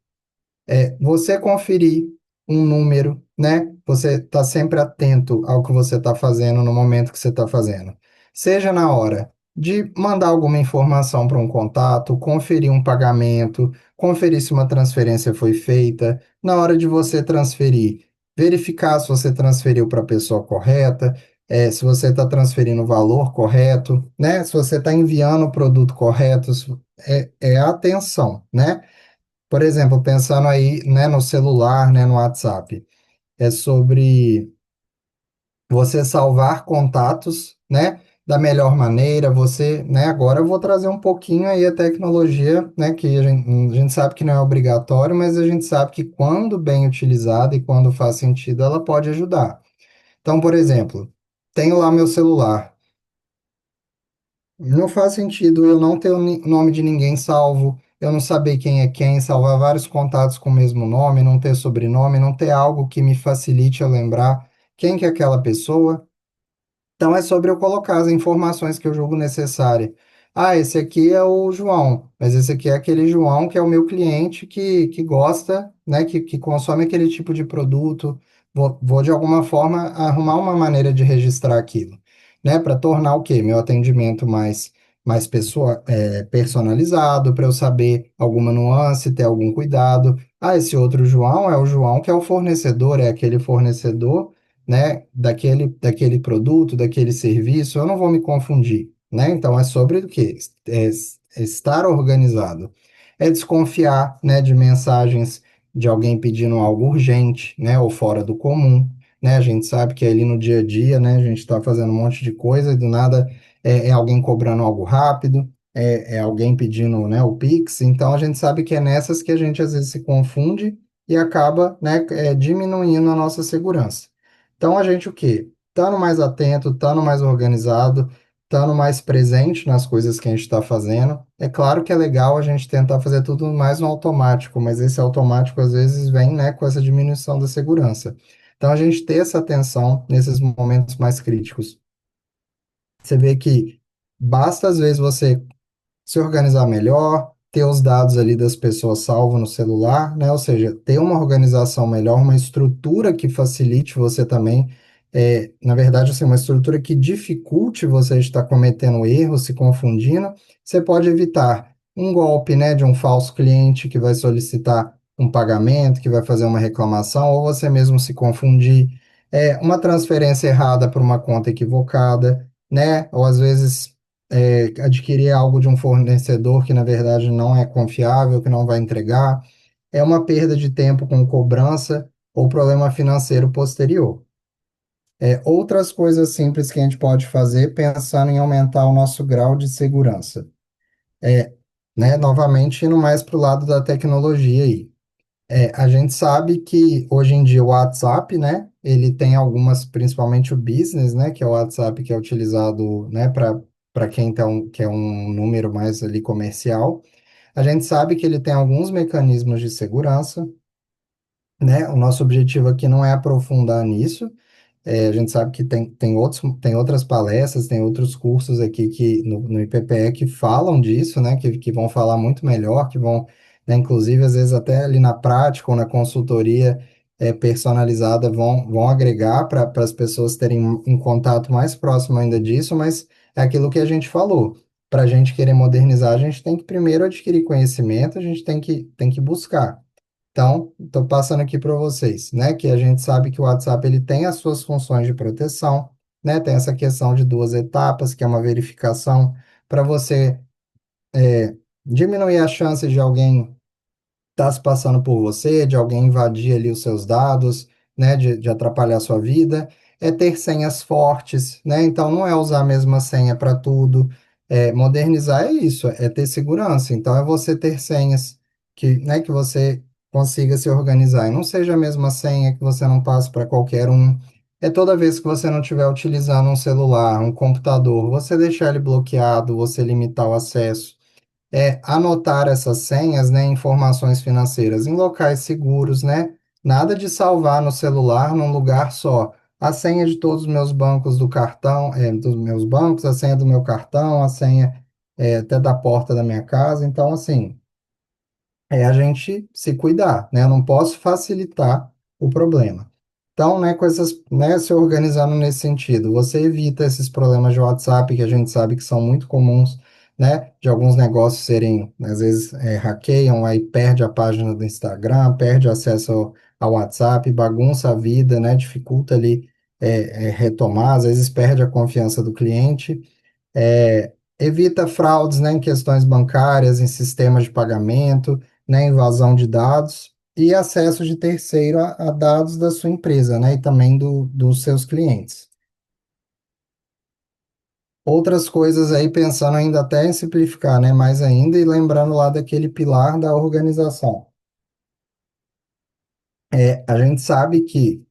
você conferir um número, né? Você está sempre atento ao que você está fazendo no momento que você está fazendo. Seja na hora de mandar alguma informação para um contato, conferir um pagamento, conferir se uma transferência foi feita, na hora de você transferir, verificar se você transferiu para a pessoa correta, se você está transferindo o valor correto, né? Se você está enviando o produto correto, é atenção, né? Por exemplo, pensando aí, né, no celular, né, no WhatsApp, é sobre você salvar contatos, né, da melhor maneira, você, né, agora eu vou trazer um pouquinho aí a tecnologia, né, que a gente sabe que não é obrigatório, mas a gente sabe que quando bem utilizada e quando faz sentido, ela pode ajudar. Então, por exemplo, tenho lá meu celular. Não faz sentido eu não ter o nome de ninguém salvo, eu não saber quem é quem, salvar vários contatos com o mesmo nome, não ter sobrenome, não ter algo que me facilite eu lembrar quem que é aquela pessoa. Então é sobre eu colocar as informações que eu julgo necessárias. Ah, esse aqui é o João, mas esse aqui é aquele João que é o meu cliente que gosta, né, que consome aquele tipo de produto. Vou de alguma forma arrumar uma maneira de registrar aquilo, né, para tornar o quê? Meu atendimento mais personalizado, para eu saber alguma nuance, ter algum cuidado. Ah, esse outro João é o João que é o fornecedor, é aquele fornecedor, né, daquele produto, daquele serviço, eu não vou me confundir, né? Então é sobre o quê? Estar organizado. É desconfiar, né, de mensagens de alguém pedindo algo urgente, né, ou fora do comum, né? A gente sabe que ali no dia a dia, né, a gente está fazendo um monte de coisa e do nada é alguém cobrando algo rápido, é alguém pedindo, né, o Pix, então a gente sabe que é nessas que a gente às vezes se confunde e acaba, né, diminuindo a nossa segurança. Então a gente o quê? Estando mais atento, estando mais organizado, estando mais presente nas coisas que a gente está fazendo. É claro que é legal a gente tentar fazer tudo mais no automático, mas esse automático às vezes vem, né, com essa diminuição da segurança. Então a gente ter essa atenção nesses momentos mais críticos. Você vê que basta às vezes você se organizar melhor, ter os dados ali das pessoas salvos no celular, né? Ou seja, ter uma organização melhor, uma estrutura que facilite você também, na verdade, assim, uma estrutura que dificulte você estar cometendo erros, se confundindo, você pode evitar um golpe, né, de um falso cliente que vai solicitar um pagamento, que vai fazer uma reclamação, ou você mesmo se confundir, uma transferência errada para uma conta equivocada, né? Ou às vezes adquirir algo de um fornecedor que na verdade não é confiável, que não vai entregar, é uma perda de tempo com cobrança ou problema financeiro posterior. Outras coisas simples que a gente pode fazer pensando em aumentar o nosso grau de segurança. É, né, novamente indo mais para o lado da tecnologia aí. A gente sabe que hoje em dia o WhatsApp, né, ele tem algumas, principalmente o business, né, que é o WhatsApp que é utilizado, né, para quem quer um número mais ali comercial. A gente sabe que ele tem alguns mecanismos de segurança, né? O nosso objetivo aqui não é aprofundar nisso, a gente sabe que tem outras palestras, tem outros cursos aqui no IPPE que falam disso, né? Que vão falar muito melhor, que vão, né, inclusive, às vezes até ali na prática ou na consultoria personalizada vão agregar para as pessoas terem um contato mais próximo ainda disso, mas é aquilo que a gente falou. Para a gente querer modernizar, a gente tem que primeiro adquirir conhecimento, a gente tem que buscar. Então, estou passando aqui para vocês, né, que a gente sabe que o WhatsApp ele tem as suas funções de proteção, né, tem essa questão de duas etapas, que é uma verificação para você diminuir as chances de alguém está se passando por você, de alguém invadir ali os seus dados, né, de atrapalhar a sua vida, é ter senhas fortes, né? Então não é usar a mesma senha para tudo. Modernizar é isso, é ter segurança. Então é você ter senhas que você consiga se organizar e não seja a mesma senha que você não passe para qualquer um. é toda vez que você não estiver utilizando um celular, um computador, você deixar ele bloqueado, você limitar o acesso. Anotar essas senhas, né, informações financeiras em locais seguros, né? Nada de salvar no celular num lugar só. A senha de todos os meus bancos do cartão, dos meus bancos, a senha do meu cartão, a senha até da porta da minha casa. Então, assim, a gente se cuidar, né? Eu não posso facilitar o problema. Então, né, com essas, né, se organizando nesse sentido, você evita esses problemas de WhatsApp que a gente sabe que são muito comuns, né, de alguns negócios serem, às vezes, hackeiam, aí perde a página do Instagram, perde acesso ao WhatsApp, bagunça a vida, né, dificulta ali retomar, às vezes perde a confiança do cliente. Evita fraudes, né, em questões bancárias, em sistemas de pagamento, né, invasão de dados e acesso de terceiro a dados da sua empresa, né, e também dos seus clientes. Outras coisas aí, pensando ainda até em simplificar, né, mais ainda, e lembrando lá daquele pilar da organização. A gente sabe que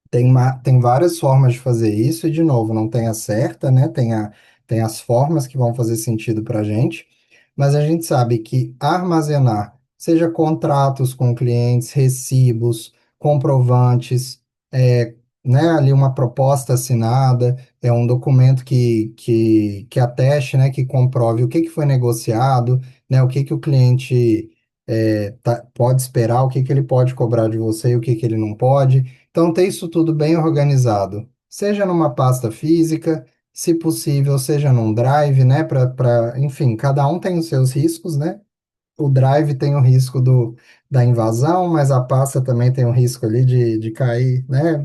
tem várias formas de fazer isso, e de novo, não tem a certa, né? Tem as formas que vão fazer sentido para a gente, mas a gente sabe que armazenar, seja contratos com clientes, recibos, comprovantes, é, né, ali uma proposta assinada, é um documento que ateste, né, que comprove o que que foi negociado, né, o que que o cliente pode esperar, o que que ele pode cobrar de você e o que que ele não pode. Então, ter isso tudo bem organizado, seja numa pasta física, se possível, seja num drive, né? Enfim, cada um tem os seus riscos, né? O drive tem o risco da invasão, mas a pasta também tem o risco ali de cair, né?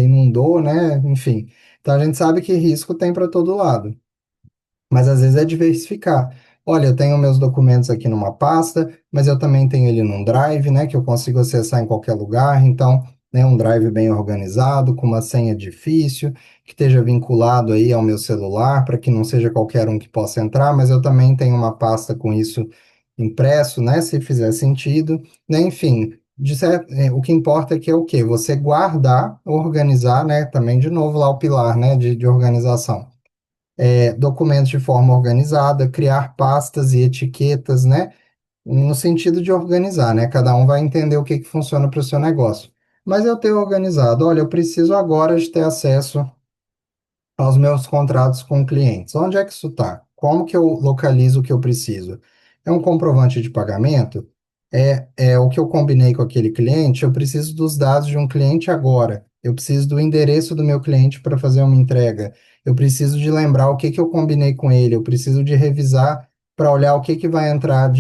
Inundou, né? Enfim. Então, a gente sabe que risco tem para todo lado. Mas às vezes é diversificar. Olha, eu tenho meus documentos aqui numa pasta, mas eu também tenho ele num drive, né, que eu consigo acessar em qualquer lugar. Então, né, um drive bem organizado, com uma senha difícil, que esteja vinculado aí ao meu celular, para que não seja qualquer um que possa entrar, mas eu também tenho uma pasta com isso impresso, né, se fizer sentido, né, enfim. O que importa é que é o quê? Você guardar, organizar, né? Também, de novo, lá o pilar, né? De organização documentos de forma organizada, criar pastas e etiquetas, né? No sentido de organizar, né? Cada um vai entender o que que funciona para o seu negócio. Mas eu ter organizado, olha, eu preciso agora de ter acesso aos meus contratos com clientes. Onde é que isso está? Como que eu localizo o que eu preciso? É um comprovante de pagamento? É o que eu combinei com aquele cliente? Eu preciso dos dados de um cliente agora. Eu preciso do endereço do meu cliente para fazer uma entrega. Eu preciso de lembrar o que que eu combinei com ele. Eu preciso de revisar para olhar o que que vai entrar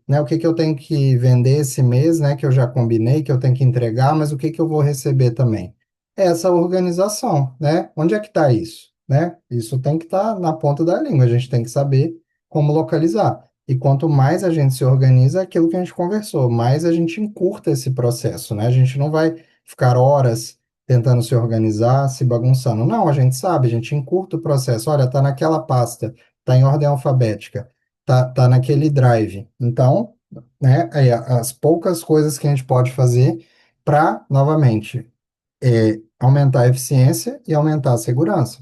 né, o que que eu tenho que vender esse mês, né, que eu já combinei, que eu tenho que entregar, mas o que que eu vou receber também essa organização, né? Onde é que está isso, né? Isso tem que estar na ponta da língua, a gente tem que saber como localizar. E quanto mais a gente se organiza, é aquilo que a gente conversou, mais a gente encurta esse processo, né? A gente não vai ficar horas tentando se organizar, se bagunçando. Não, a gente sabe, a gente encurta o processo. Olha, tá naquela pasta, tá em ordem alfabética, tá naquele drive. Então, né, as poucas coisas que a gente pode fazer para, novamente, aumentar a eficiência e aumentar a segurança.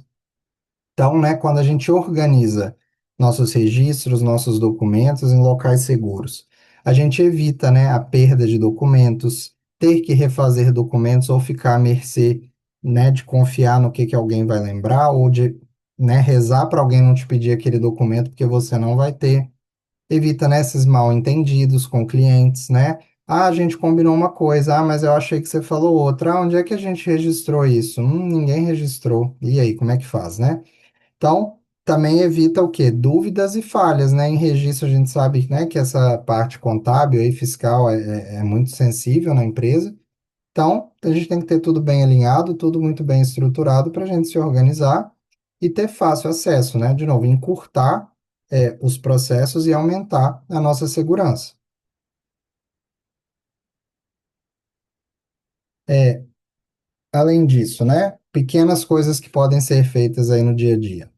Então, né, quando a gente organiza nossos registros, nossos documentos em locais seguros, a gente evita, né, a perda de documentos, ter que refazer documentos ou ficar à mercê, né, de confiar no que alguém vai lembrar ou de, né, rezar para alguém não te pedir aquele documento porque você não vai ter. Evita, né, esses mal-entendidos com clientes, né? Ah, a gente combinou uma coisa, mas eu achei que você falou outra. Ah, onde é que a gente registrou isso? Ninguém registrou. E aí, como é que faz, né? Então, também evita o quê? Dúvidas e falhas, né? Em registro, a gente sabe, né, que essa parte contábil e fiscal é muito sensível na empresa. Então, a gente tem que ter tudo bem alinhado, tudo muito bem estruturado para a gente se organizar e ter fácil acesso, né? De novo, encurtar, os processos e aumentar a nossa segurança. É, além disso, né? Pequenas coisas que podem ser feitas aí no dia a dia.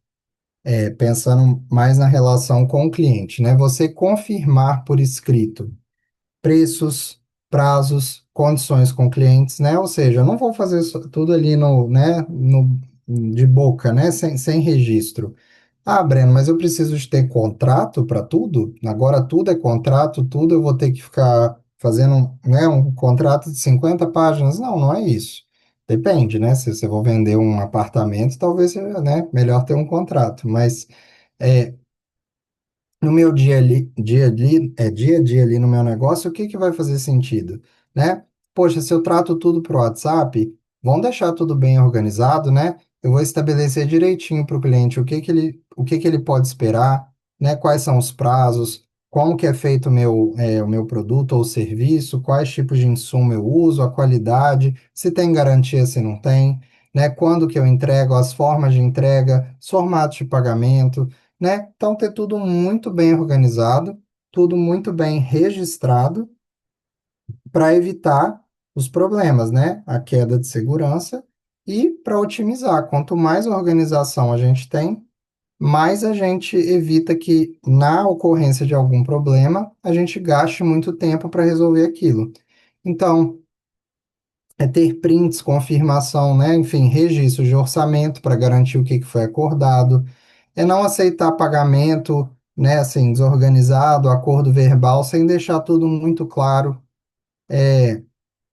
Pensando mais na relação com o cliente, né? Você confirmar por escrito preços, prazos, condições com clientes, né? Ou seja, eu não vou fazer tudo ali no, né, de boca, né? Sem registro. Ah, Breno, mas eu preciso de ter contrato para tudo? Agora tudo é contrato, tudo eu vou ter que ficar fazendo, né, um contrato de 50 páginas? Não, não é isso. Depende, né? Se você for vender um apartamento, talvez seja, né, melhor ter um contrato. Mas é, no meu dia a dia ali no meu negócio, o que que vai fazer sentido, né? Poxa, se eu trato tudo pro WhatsApp, vamos deixar tudo bem organizado, né? Eu vou estabelecer direitinho para o cliente o que que ele pode esperar, né? Quais são os prazos, como que é feito o meu produto ou serviço, quais tipos de insumo eu uso, a qualidade, se tem garantia, se não tem, né? Quando que eu entrego, as formas de entrega, os formatos de pagamento, né? Então, ter tudo muito bem organizado, tudo muito bem registrado para evitar os problemas, né? A queda de segurança e para otimizar. Quanto mais organização a gente tem, mais a gente evita que, na ocorrência de algum problema, a gente gaste muito tempo para resolver aquilo. Então, é ter prints, confirmação, né? Enfim, registro de orçamento para garantir o que que foi acordado, é não aceitar pagamento, né, assim, desorganizado, acordo verbal, sem deixar tudo muito claro.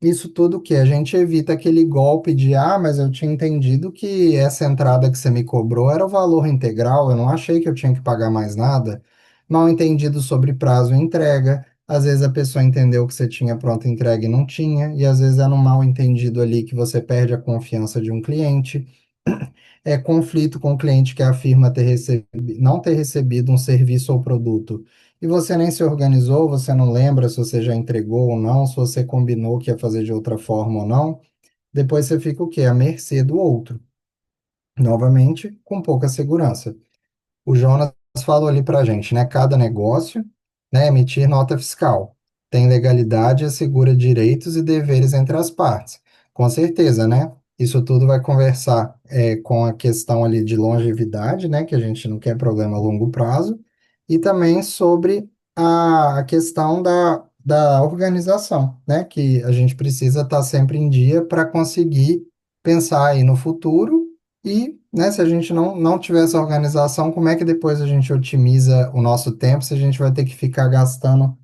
Isso tudo que a gente evita aquele golpe de, ah, mas eu tinha entendido que essa entrada que você me cobrou era o valor integral, eu não achei que eu tinha que pagar mais nada. Mal entendido sobre prazo e entrega. Às vezes a pessoa entendeu que você tinha pronta entrega e não tinha, e às vezes é no mal entendido ali que você perde a confiança de um cliente. É conflito com o cliente que afirma não ter recebido um serviço ou produto. E você nem se organizou, você não lembra se você já entregou ou não, se você combinou que ia fazer de outra forma ou não. Depois você fica o quê? À mercê do outro. Novamente, com pouca segurança. O Jonas falou ali para a gente, né? Cada negócio, né, emitir nota fiscal. Tem legalidade e assegura direitos e deveres entre as partes. Com certeza, né? Isso tudo vai conversar com a questão ali de longevidade, né? Que a gente não quer problema a longo prazo. E também sobre a questão da organização, né? Que a gente precisa estar sempre em dia para conseguir pensar aí no futuro e, né, se a gente não tiver essa organização, como é que depois a gente otimiza o nosso tempo se a gente vai ter que ficar gastando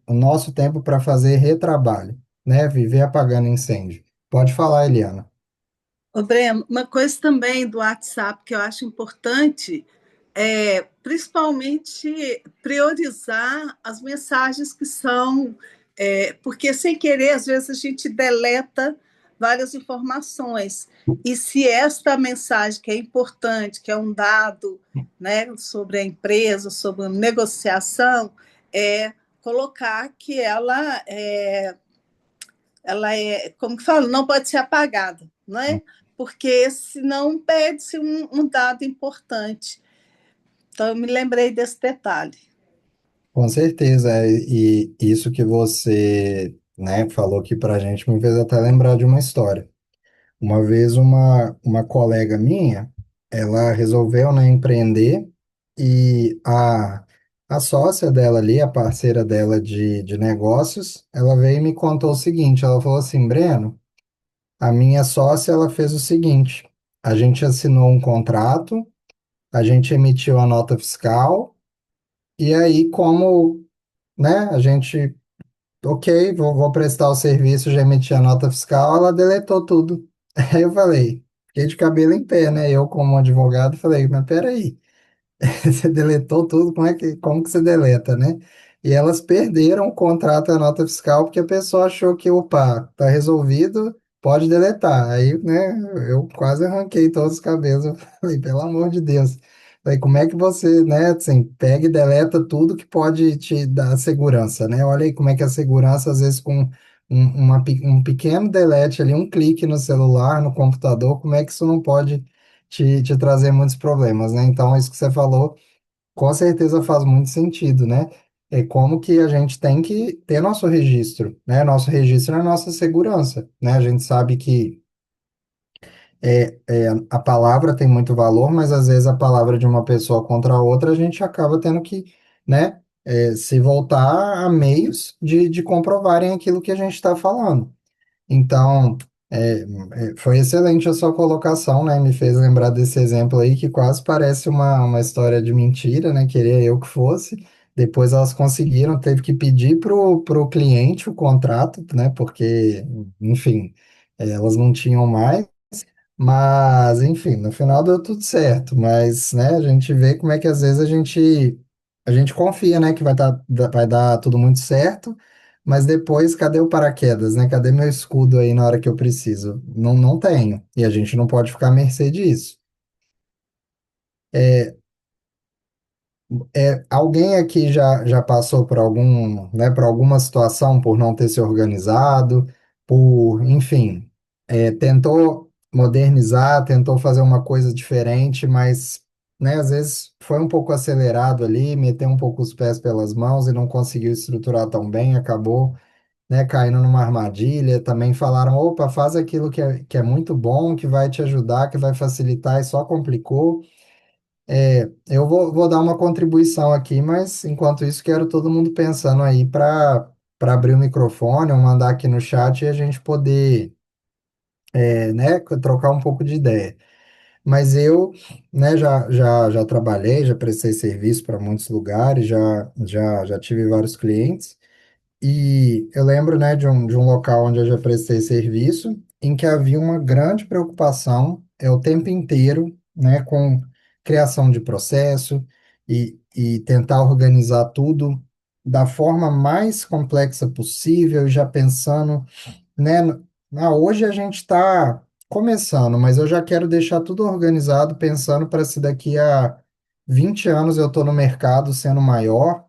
o nosso tempo para fazer retrabalho, né? Viver apagando incêndio. Pode falar, Eliana. Ô, Breno, uma coisa também do WhatsApp que eu acho importante é, principalmente, priorizar as mensagens que são. Porque, sem querer, às vezes a gente deleta várias informações. E se esta mensagem, que é importante, que é um dado, né, sobre a empresa, sobre a negociação, colocar que ela é, como que fala, não pode ser apagada, não é? Porque senão perde-se um dado importante. Então, eu me lembrei desse detalhe. Com certeza, e isso que você, né, falou aqui para a gente me fez até lembrar de uma história. Uma vez uma colega minha, ela resolveu, né, empreender e a sócia dela ali, a parceira dela de negócios, ela veio e me contou o seguinte, ela falou assim, Breno, a minha sócia, ela fez o seguinte, a gente assinou um contrato, a gente emitiu a nota fiscal e aí como, né, a gente, ok, vou prestar o serviço, já emiti a nota fiscal, ela deletou tudo. Aí eu falei, fiquei de cabelo em pé, né? Eu, como advogado, falei, mas peraí, você deletou tudo, como que você deleta, né? E elas perderam o contrato e a nota fiscal porque a pessoa achou que, opa, tá resolvido, pode deletar. Aí, né, eu quase arranquei todos os cabelos. Eu falei, pelo amor de Deus. Falei, como é que você, né, assim, pega e deleta tudo que pode te dar segurança, né? Olha aí como é que a segurança, às vezes, com um pequeno delete ali, um clique no celular, no computador, como é que isso não pode te trazer muitos problemas, né? Então, isso que você falou, com certeza faz muito sentido, né? É como que a gente tem que ter nosso registro, né? Nosso registro é a nossa segurança, né? A gente sabe que a palavra tem muito valor, mas às vezes a palavra de uma pessoa contra a outra, a gente acaba tendo que, né? se voltar a meios de comprovarem aquilo que a gente está falando. Então, foi excelente a sua colocação, né? Me fez lembrar desse exemplo aí que quase parece uma história de mentira, né? Queria eu que fosse. Depois elas conseguiram, teve que pedir pro cliente o contrato, né? Porque, enfim, elas não tinham mais. Mas, enfim, no final deu tudo certo. Mas, né, a gente vê como é que às vezes a gente confia, né, que vai dar tudo muito certo, mas depois, cadê o paraquedas, né? Cadê meu escudo aí na hora que eu preciso? Não, não tenho. E a gente não pode ficar à mercê disso. Alguém aqui já passou por por alguma situação por não ter se organizado, enfim, tentou modernizar, tentou fazer uma coisa diferente, mas, né, às vezes foi um pouco acelerado ali, meteu um pouco os pés pelas mãos e não conseguiu estruturar tão bem, acabou, né, caindo numa armadilha. Também falaram, opa, faz aquilo que é muito bom, que vai te ajudar, que vai facilitar e só complicou. Eu vou dar uma contribuição aqui, mas enquanto isso, quero todo mundo pensando aí para abrir o microfone ou mandar aqui no chat e a gente poder, né, trocar um pouco de ideia. Mas eu, né, já trabalhei, já prestei serviço para muitos lugares, já tive vários clientes. E eu lembro, né, de um local onde eu já prestei serviço, em que havia uma grande preocupação, o tempo inteiro, né, com criação de processo e tentar organizar tudo da forma mais complexa possível, já pensando, né, hoje a gente está começando, mas eu já quero deixar tudo organizado, pensando para se daqui a 20 anos eu estou no mercado sendo maior.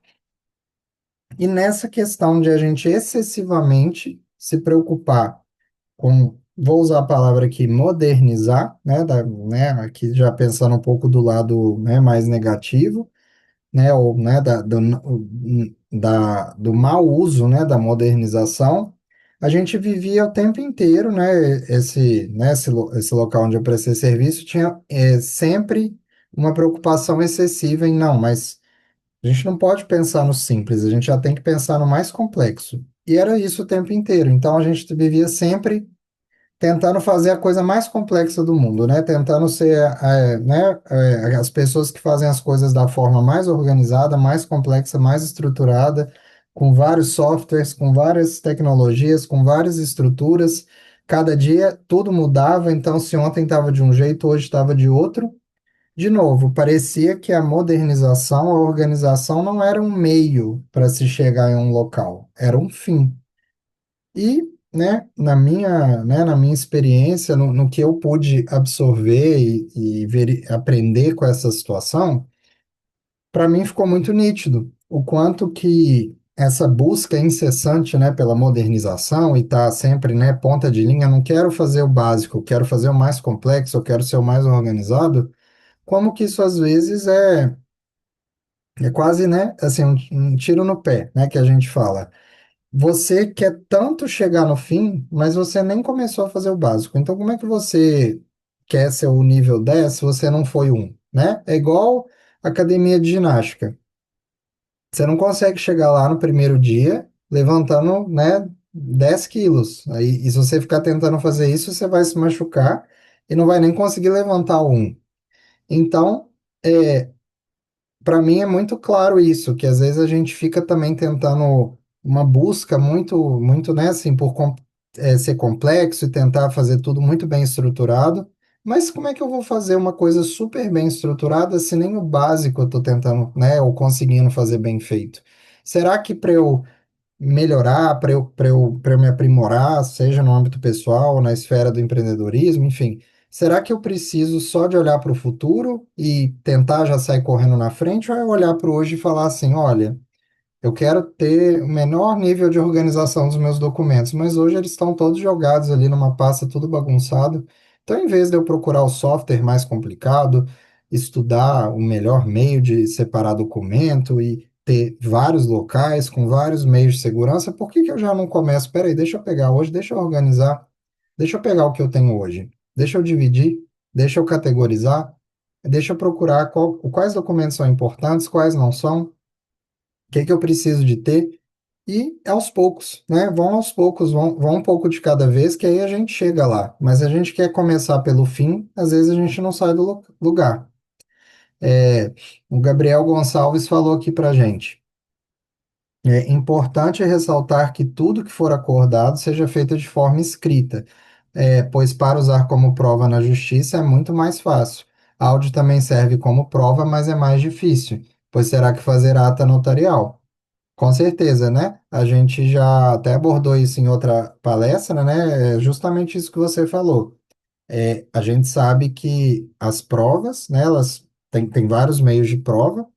E nessa questão de a gente excessivamente se preocupar com, vou usar a palavra aqui, modernizar, né, aqui já pensando um pouco do lado, né, mais negativo, né, ou, né, do mau uso, né, da modernização, a gente vivia o tempo inteiro, né, esse local onde eu prestei serviço tinha sempre uma preocupação excessiva em, não, mas a gente não pode pensar no simples, a gente já tem que pensar no mais complexo. E era isso o tempo inteiro. Então a gente vivia sempre tentando fazer a coisa mais complexa do mundo, né? Tentando ser, né, as pessoas que fazem as coisas da forma mais organizada, mais complexa, mais estruturada, com vários softwares, com várias tecnologias, com várias estruturas. Cada dia tudo mudava, então se ontem estava de um jeito, hoje estava de outro. De novo, parecia que a modernização, a organização não era um meio para se chegar em um local, era um fim. E, na minha experiência, no que eu pude absorver e aprender com essa situação, para mim ficou muito nítido o quanto que essa busca incessante, né, pela modernização e tá sempre, né, ponta de linha, não quero fazer o básico, eu quero fazer o mais complexo, eu quero ser o mais organizado, como que isso às vezes é quase, né, assim, um tiro no pé, né, que a gente fala. Você quer tanto chegar no fim, mas você nem começou a fazer o básico. Então, como é que você quer ser o nível 10 se você não foi um, né? É igual academia de ginástica. Você não consegue chegar lá no primeiro dia levantando, né, 10 quilos. Aí, e se você ficar tentando fazer isso, você vai se machucar e não vai nem conseguir levantar um. Então, para mim é muito claro isso, que às vezes a gente fica também tentando uma busca muito, muito, né, assim, ser complexo e tentar fazer tudo muito bem estruturado. Mas como é que eu vou fazer uma coisa super bem estruturada se nem o básico eu estou tentando, né, ou conseguindo fazer bem feito? Será que para eu melhorar, para eu me aprimorar, seja no âmbito pessoal, na esfera do empreendedorismo, enfim. Será que eu preciso só de olhar para o futuro e tentar já sair correndo na frente, ou é olhar para o hoje e falar assim, olha, eu quero ter o menor nível de organização dos meus documentos, mas hoje eles estão todos jogados ali numa pasta, tudo bagunçado. Então, em vez de eu procurar o software mais complicado, estudar o melhor meio de separar documento e ter vários locais com vários meios de segurança, por que que eu já não começo? Peraí, deixa eu pegar hoje, deixa eu organizar, deixa eu pegar o que eu tenho hoje, deixa eu dividir, deixa eu categorizar, deixa eu procurar quais documentos são importantes, quais não são. que eu preciso de ter? E aos poucos, né? Vão aos poucos, vão um pouco de cada vez, que aí a gente chega lá. Mas a gente quer começar pelo fim, às vezes a gente não sai do lugar. É, o Gabriel Gonçalves falou aqui para gente. É importante ressaltar que tudo que for acordado seja feito de forma escrita, pois para usar como prova na justiça é muito mais fácil. Áudio também serve como prova, mas é mais difícil, pois terá que fazer ata notarial. Com certeza, né? A gente já até abordou isso em outra palestra, né? É justamente isso que você falou. A gente sabe que as provas, né, elas tem vários meios de prova,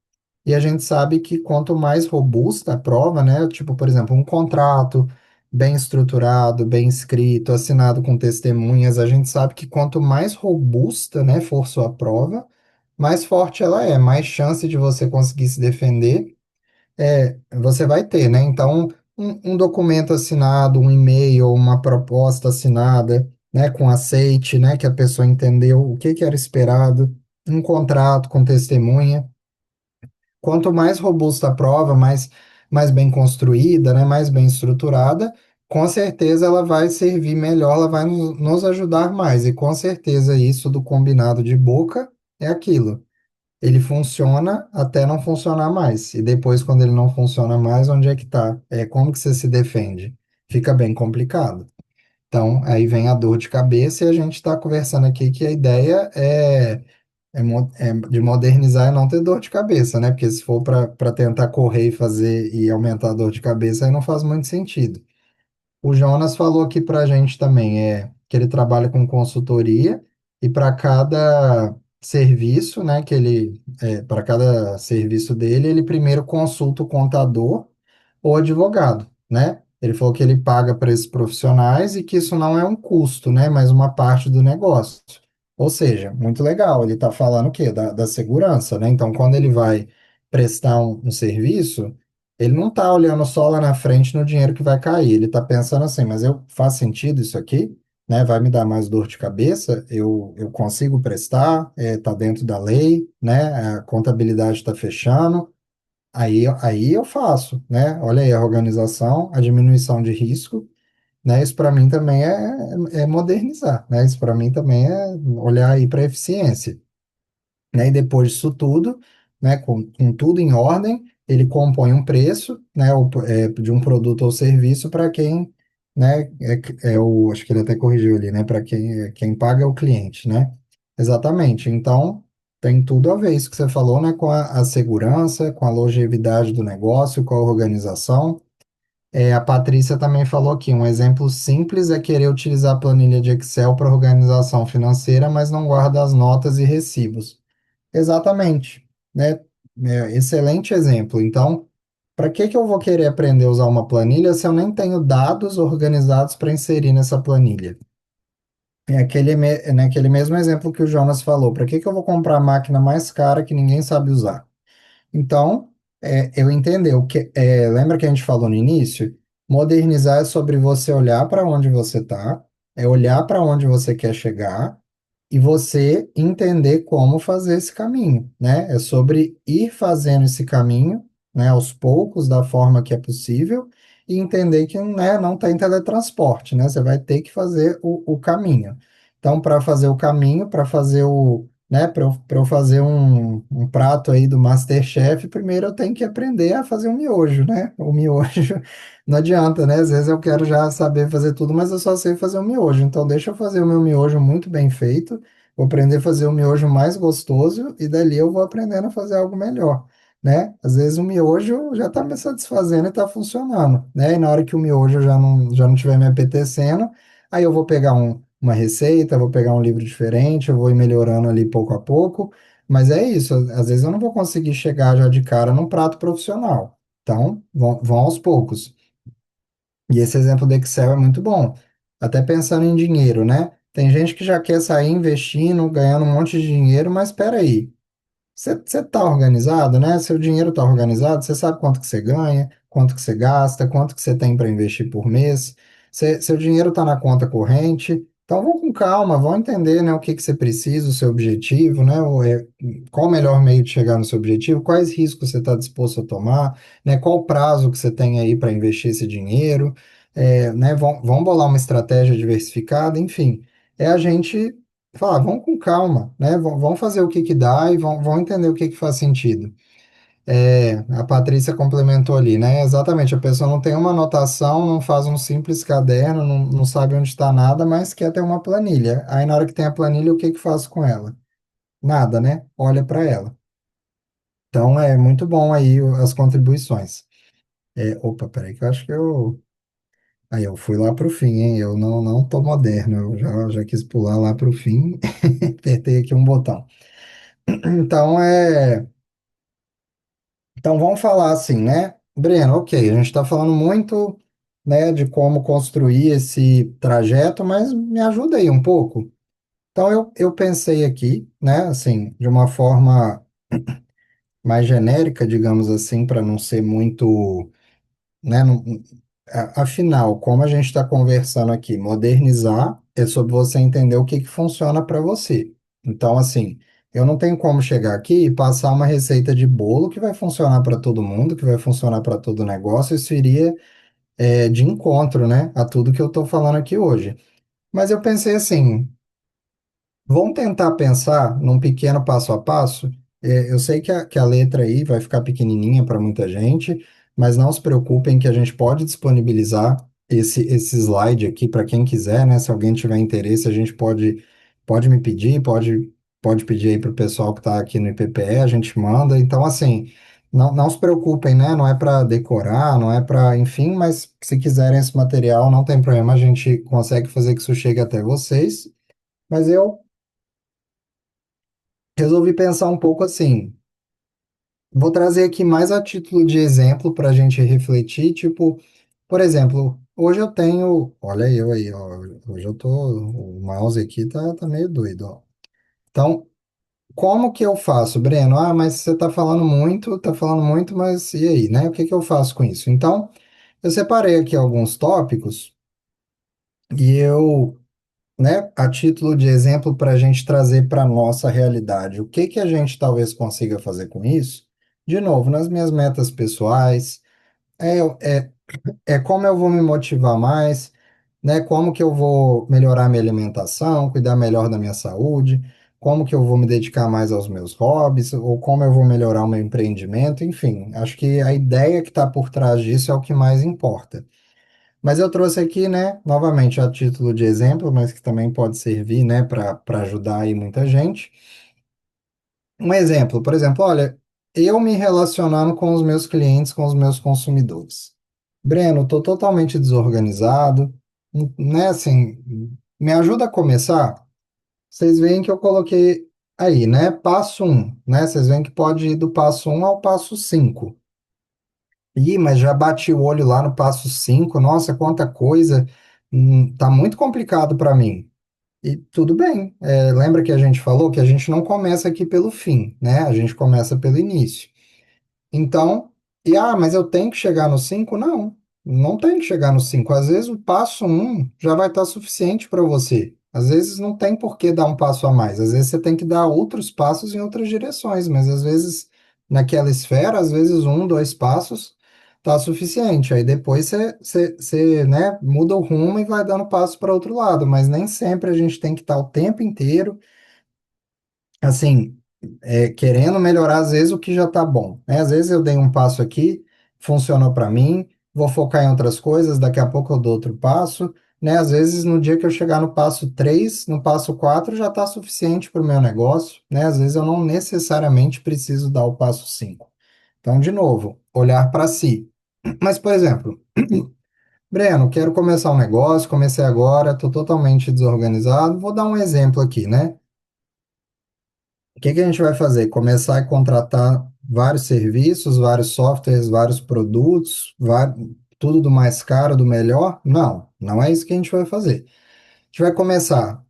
e a gente sabe que quanto mais robusta a prova, né, tipo, por exemplo, um contrato bem estruturado, bem escrito, assinado com testemunhas, a gente sabe que quanto mais robusta, né, for sua prova, mais forte ela é, mais chance de você conseguir se defender você vai ter, né? Então, um documento assinado, um e-mail, uma proposta assinada, né, com aceite, né, que a pessoa entendeu o que que era esperado, um contrato com testemunha. Quanto mais robusta a prova, mais bem construída, né, mais bem estruturada, com certeza ela vai servir melhor, ela vai nos ajudar mais. E com certeza isso do combinado de boca é aquilo. Ele funciona até não funcionar mais. E depois, quando ele não funciona mais, onde é que tá? Como que você se defende? Fica bem complicado. Então, aí vem a dor de cabeça e a gente está conversando aqui que a ideia é de modernizar e não ter dor de cabeça, né? Porque se for para tentar correr e fazer e aumentar a dor de cabeça, aí não faz muito sentido. O Jonas falou aqui para a gente também que ele trabalha com consultoria e para cada serviço, né, para cada serviço dele, ele primeiro consulta o contador ou advogado, né? Ele falou que ele paga para esses profissionais e que isso não é um custo, né, mas uma parte do negócio. Ou seja, muito legal. Ele está falando o quê? Da segurança, né? Então, quando ele vai prestar um serviço ele não está olhando só lá na frente no dinheiro que vai cair. Ele está pensando assim, mas faz sentido isso aqui? Né? Vai me dar mais dor de cabeça? Eu consigo prestar? Está dentro da lei? Né? A contabilidade está fechando? Aí eu faço, né? Olha aí a organização, a diminuição de risco, né? Isso para mim também é modernizar, né? Isso para mim também é olhar aí para a eficiência, né? E depois disso tudo, né, com tudo em ordem, ele compõe um preço, né, de um produto ou serviço para quem, né, acho que ele até corrigiu ali, né, para quem paga é o cliente, né? Exatamente. Então, tem tudo a ver isso que você falou, né, com a segurança, com a longevidade do negócio, com a organização. A Patrícia também falou aqui, um exemplo simples é querer utilizar a planilha de Excel para organização financeira, mas não guarda as notas e recibos. Exatamente, né? Excelente exemplo. Então, para que que eu vou querer aprender a usar uma planilha se eu nem tenho dados organizados para inserir nessa planilha? Né, aquele mesmo exemplo que o Jonas falou. Para que que eu vou comprar a máquina mais cara que ninguém sabe usar? Então, eu entender lembra que a gente falou no início? Modernizar é sobre você olhar para onde você está, é olhar para onde você quer chegar e você entender como fazer esse caminho, né? É sobre ir fazendo esse caminho, né, aos poucos, da forma que é possível, e entender que, né, não tem teletransporte, né? Você vai ter que fazer o caminho. Então, para fazer o caminho, para fazer né, para eu fazer um prato aí do MasterChef, primeiro eu tenho que aprender a fazer um miojo, né? O miojo não adianta, né? Às vezes eu quero já saber fazer tudo, mas eu só sei fazer o miojo. Então, deixa eu fazer o meu miojo muito bem feito. Vou aprender a fazer o miojo mais gostoso e dali eu vou aprendendo a fazer algo melhor, né? Às vezes o miojo já está me satisfazendo e está funcionando, né? E na hora que o miojo já não estiver me apetecendo, aí eu vou pegar uma receita, vou pegar um livro diferente, eu vou ir melhorando ali pouco a pouco. Mas é isso, às vezes eu não vou conseguir chegar já de cara num prato profissional. Então, vão aos poucos. E esse exemplo do Excel é muito bom. Até pensando em dinheiro, né? Tem gente que já quer sair investindo, ganhando um monte de dinheiro, mas espera aí. Você está organizado, né? Seu dinheiro está organizado, você sabe quanto que você ganha, quanto que você gasta, quanto que você tem para investir por mês. Seu dinheiro está na conta corrente, Então, vão com calma, vão entender, né, o que que você precisa, o seu objetivo, né, qual o melhor meio de chegar no seu objetivo, quais riscos você está disposto a tomar, né, qual o prazo que você tem aí para investir esse dinheiro, né, vão bolar uma estratégia diversificada, enfim, é a gente falar, vão com calma, né, vão fazer o que que dá e vão entender o que que faz sentido. A Patrícia complementou ali, né? Exatamente, a pessoa não tem uma anotação, não faz um simples caderno, não sabe onde está nada, mas quer ter uma planilha. Aí na hora que tem a planilha, o que que faz com ela? Nada, né? Olha para ela. Então é muito bom aí as contribuições. Opa, peraí, que eu acho que eu. Aí eu fui lá para o fim, hein? Eu não tô moderno, eu já quis pular lá para o fim, apertei aqui um botão. Então é. Então vamos falar assim, né? Breno, ok, a gente está falando muito, né, de como construir esse trajeto, mas me ajuda aí um pouco. Então eu pensei aqui, né, assim, de uma forma mais genérica, digamos assim, para não ser muito, né? Afinal, como a gente está conversando aqui, modernizar é sobre você entender o que que funciona para você. Então, assim, eu não tenho como chegar aqui e passar uma receita de bolo que vai funcionar para todo mundo, que vai funcionar para todo negócio. Isso iria, de encontro, né, a tudo que eu estou falando aqui hoje. Mas eu pensei assim, vamos tentar pensar num pequeno passo a passo. Eu sei que a letra aí vai ficar pequenininha para muita gente, mas não se preocupem que a gente pode disponibilizar esse slide aqui para quem quiser, né? Se alguém tiver interesse, a gente pode me pedir, pode pedir aí para o pessoal que está aqui no IPPE, a gente manda. Então, assim, não se preocupem, né? Não é para decorar, não é para, enfim, mas se quiserem esse material, não tem problema, a gente consegue fazer que isso chegue até vocês. Mas eu resolvi pensar um pouco assim. Vou trazer aqui mais a título de exemplo para a gente refletir. Tipo, por exemplo, hoje eu tenho. Olha eu aí, ó. Hoje eu tô. O mouse aqui tá meio doido, ó. Então, como que eu faço, Breno? Ah, mas você tá falando muito, mas e aí, né? O que que eu faço com isso? Então, eu separei aqui alguns tópicos e eu, né, a título de exemplo para a gente trazer para a nossa realidade. O que que a gente talvez consiga fazer com isso? De novo, nas minhas metas pessoais, é, é, é como eu vou me motivar mais, né? Como que eu vou melhorar minha alimentação, cuidar melhor da minha saúde, como que eu vou me dedicar mais aos meus hobbies, ou como eu vou melhorar o meu empreendimento, enfim, acho que a ideia que está por trás disso é o que mais importa. Mas eu trouxe aqui, né, novamente a título de exemplo, mas que também pode servir, né, para ajudar aí muita gente. Um exemplo, por exemplo, olha, eu me relacionando com os meus clientes, com os meus consumidores. Breno, estou totalmente desorganizado, né, assim, me ajuda a começar? Vocês veem que eu coloquei aí, né, passo um, né, vocês veem que pode ir do passo um ao passo 5. Ih, mas já bati o olho lá no passo 5. Nossa, quanta coisa, tá muito complicado para mim. E tudo bem, lembra que a gente falou que a gente não começa aqui pelo fim, né? A gente começa pelo início. Então, mas eu tenho que chegar no 5? Não, não tem que chegar no 5. Às vezes o passo um já vai estar suficiente para você. Às vezes não tem por que dar um passo a mais. Às vezes você tem que dar outros passos em outras direções, mas às vezes naquela esfera, às vezes um, dois passos tá suficiente. Aí depois você, né, muda o rumo e vai dando passo para outro lado, mas nem sempre a gente tem que estar o tempo inteiro assim, querendo melhorar, às vezes, o que já está bom, né? Às vezes eu dei um passo aqui, funcionou para mim, vou focar em outras coisas, daqui a pouco eu dou outro passo, né? Às vezes, no dia que eu chegar no passo 3 no passo 4 já está suficiente para o meu negócio, né? Às vezes eu não necessariamente preciso dar o passo 5. Então, de novo, olhar para si. Mas, por exemplo, Breno, quero começar um negócio, comecei agora, estou totalmente desorganizado. Vou dar um exemplo aqui, né? O que que a gente vai fazer? Começar a contratar vários serviços, vários softwares, vários produtos, tudo do mais caro, do melhor? Não, não é isso que a gente vai fazer. A gente vai começar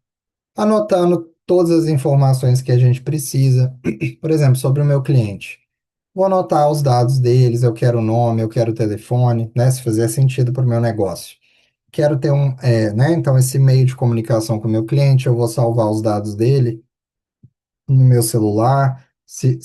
anotando todas as informações que a gente precisa, por exemplo, sobre o meu cliente. Vou anotar os dados deles, eu quero o nome, eu quero o telefone, né, se fizer sentido para o meu negócio. quero ter né, então esse meio de comunicação com o meu cliente, eu vou salvar os dados dele no meu celular, se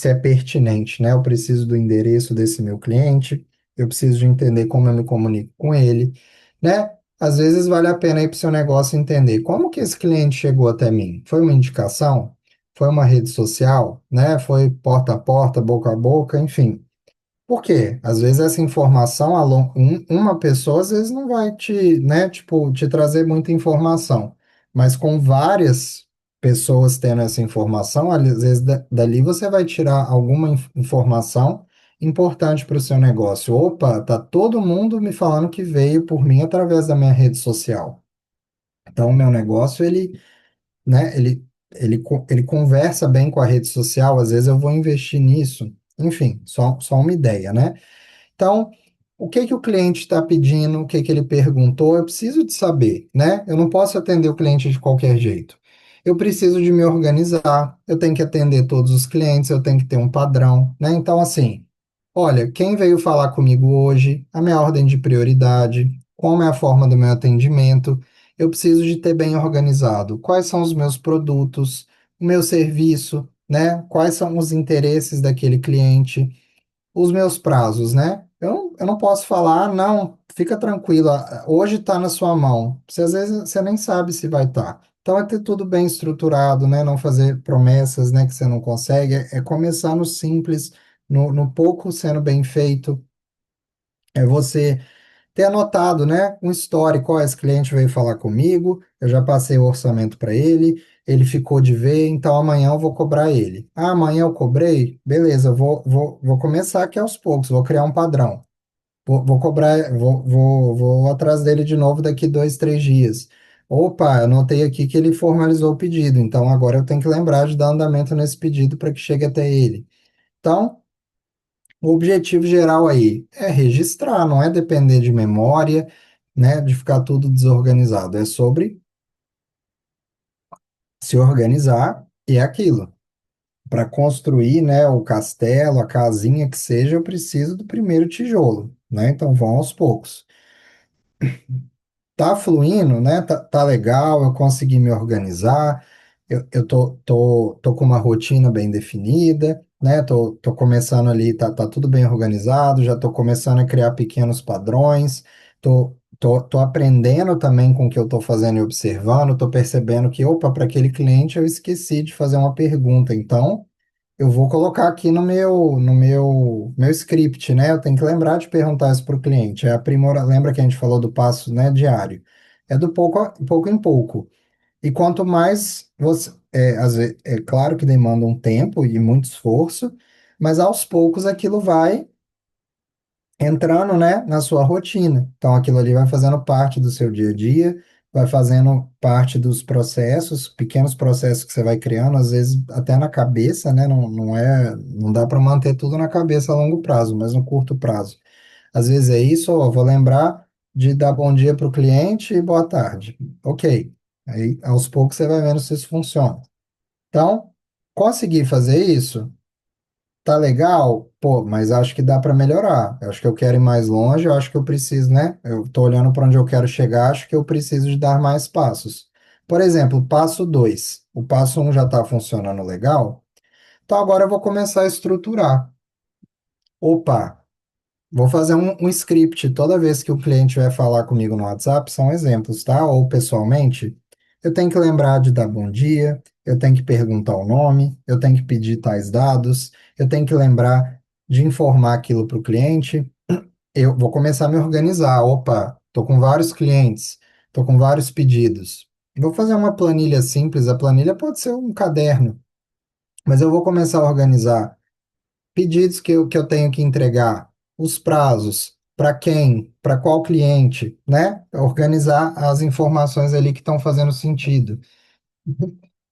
é pertinente, né? Eu preciso do endereço desse meu cliente, eu preciso de entender como eu me comunico com ele, né? Às vezes vale a pena ir para o seu negócio entender como que esse cliente chegou até mim. Foi uma indicação? Foi uma rede social, né? Foi porta a porta, boca a boca, enfim. Por quê? Às vezes essa informação, uma pessoa às vezes não vai te, né, tipo, te trazer muita informação, mas com várias pessoas tendo essa informação, às vezes dali você vai tirar alguma informação importante para o seu negócio. Opa, tá todo mundo me falando que veio por mim através da minha rede social. Então, o meu negócio, né, ele conversa bem com a rede social, às vezes eu vou investir nisso. Enfim, só uma ideia, né? Então, o que que o cliente está pedindo, o que que ele perguntou, eu preciso de saber, né? Eu não posso atender o cliente de qualquer jeito. Eu preciso de me organizar, eu tenho que atender todos os clientes, eu tenho que ter um padrão, né? Então, assim, olha, quem veio falar comigo hoje, a minha ordem de prioridade, como é a forma do meu atendimento, eu preciso de ter bem organizado quais são os meus produtos, o meu serviço, né? Quais são os interesses daquele cliente, os meus prazos, né? Eu não posso falar, "Ah, não, fica tranquilo, hoje está na sua mão. Você, às vezes você nem sabe se vai estar. Então é ter tudo bem estruturado, né? Não fazer promessas, né, que você não consegue. É começar no simples, no pouco sendo bem feito. É você ter anotado, né, um histórico, ó, esse cliente veio falar comigo, eu já passei o orçamento para ele ficou de ver, então amanhã eu vou cobrar ele. Ah, amanhã eu cobrei? Beleza, vou começar aqui aos poucos, vou criar um padrão. Vou cobrar, vou atrás dele de novo daqui 2, 3 dias. Opa, anotei aqui que ele formalizou o pedido, então agora eu tenho que lembrar de dar andamento nesse pedido para que chegue até ele. Então, o objetivo geral aí é registrar, não é depender de memória, né, de ficar tudo desorganizado. É sobre se organizar e é aquilo. Para construir, né, o castelo, a casinha que seja, eu preciso do primeiro tijolo, né? Então vão aos poucos. Tá fluindo, né? Tá legal, eu consegui me organizar, eu tô com uma rotina bem definida, né? Tô começando ali, tá tudo bem organizado, já tô começando a criar pequenos padrões, tô aprendendo também com o que eu tô fazendo e observando, tô percebendo que, opa, para aquele cliente eu esqueci de fazer uma pergunta, então eu vou colocar aqui no meu script, né? Eu tenho que lembrar de perguntar isso para o cliente. Lembra que a gente falou do passo, né, diário? É do pouco em pouco. E quanto mais você, é claro que demanda um tempo e muito esforço, mas aos poucos aquilo vai entrando, né, na sua rotina. Então, aquilo ali vai fazendo parte do seu dia a dia, vai fazendo parte dos processos, pequenos processos que você vai criando, às vezes até na cabeça, né, não dá para manter tudo na cabeça a longo prazo, mas no curto prazo. Às vezes é isso, ó, vou lembrar de dar bom dia para o cliente e boa tarde. Ok. Aí, aos poucos, você vai vendo se isso funciona. Então, conseguir fazer isso. Tá legal? Pô, mas acho que dá para melhorar. Eu acho que eu quero ir mais longe, eu acho que eu preciso, né? Eu tô olhando para onde eu quero chegar, acho que eu preciso de dar mais passos. Por exemplo, passo 2. O passo um já está funcionando legal, então agora eu vou começar a estruturar. Opa, vou fazer um script toda vez que o cliente vai falar comigo no WhatsApp, são exemplos, tá? Ou pessoalmente, eu tenho que lembrar de dar bom dia, eu tenho que perguntar o nome, eu tenho que pedir tais dados, eu tenho que lembrar de informar aquilo para o cliente. Eu vou começar a me organizar. Opa, estou com vários clientes, estou com vários pedidos. Vou fazer uma planilha simples, a planilha pode ser um caderno, mas eu vou começar a organizar pedidos que eu tenho que entregar, os prazos, para quem, para qual cliente, né? Organizar as informações ali que estão fazendo sentido.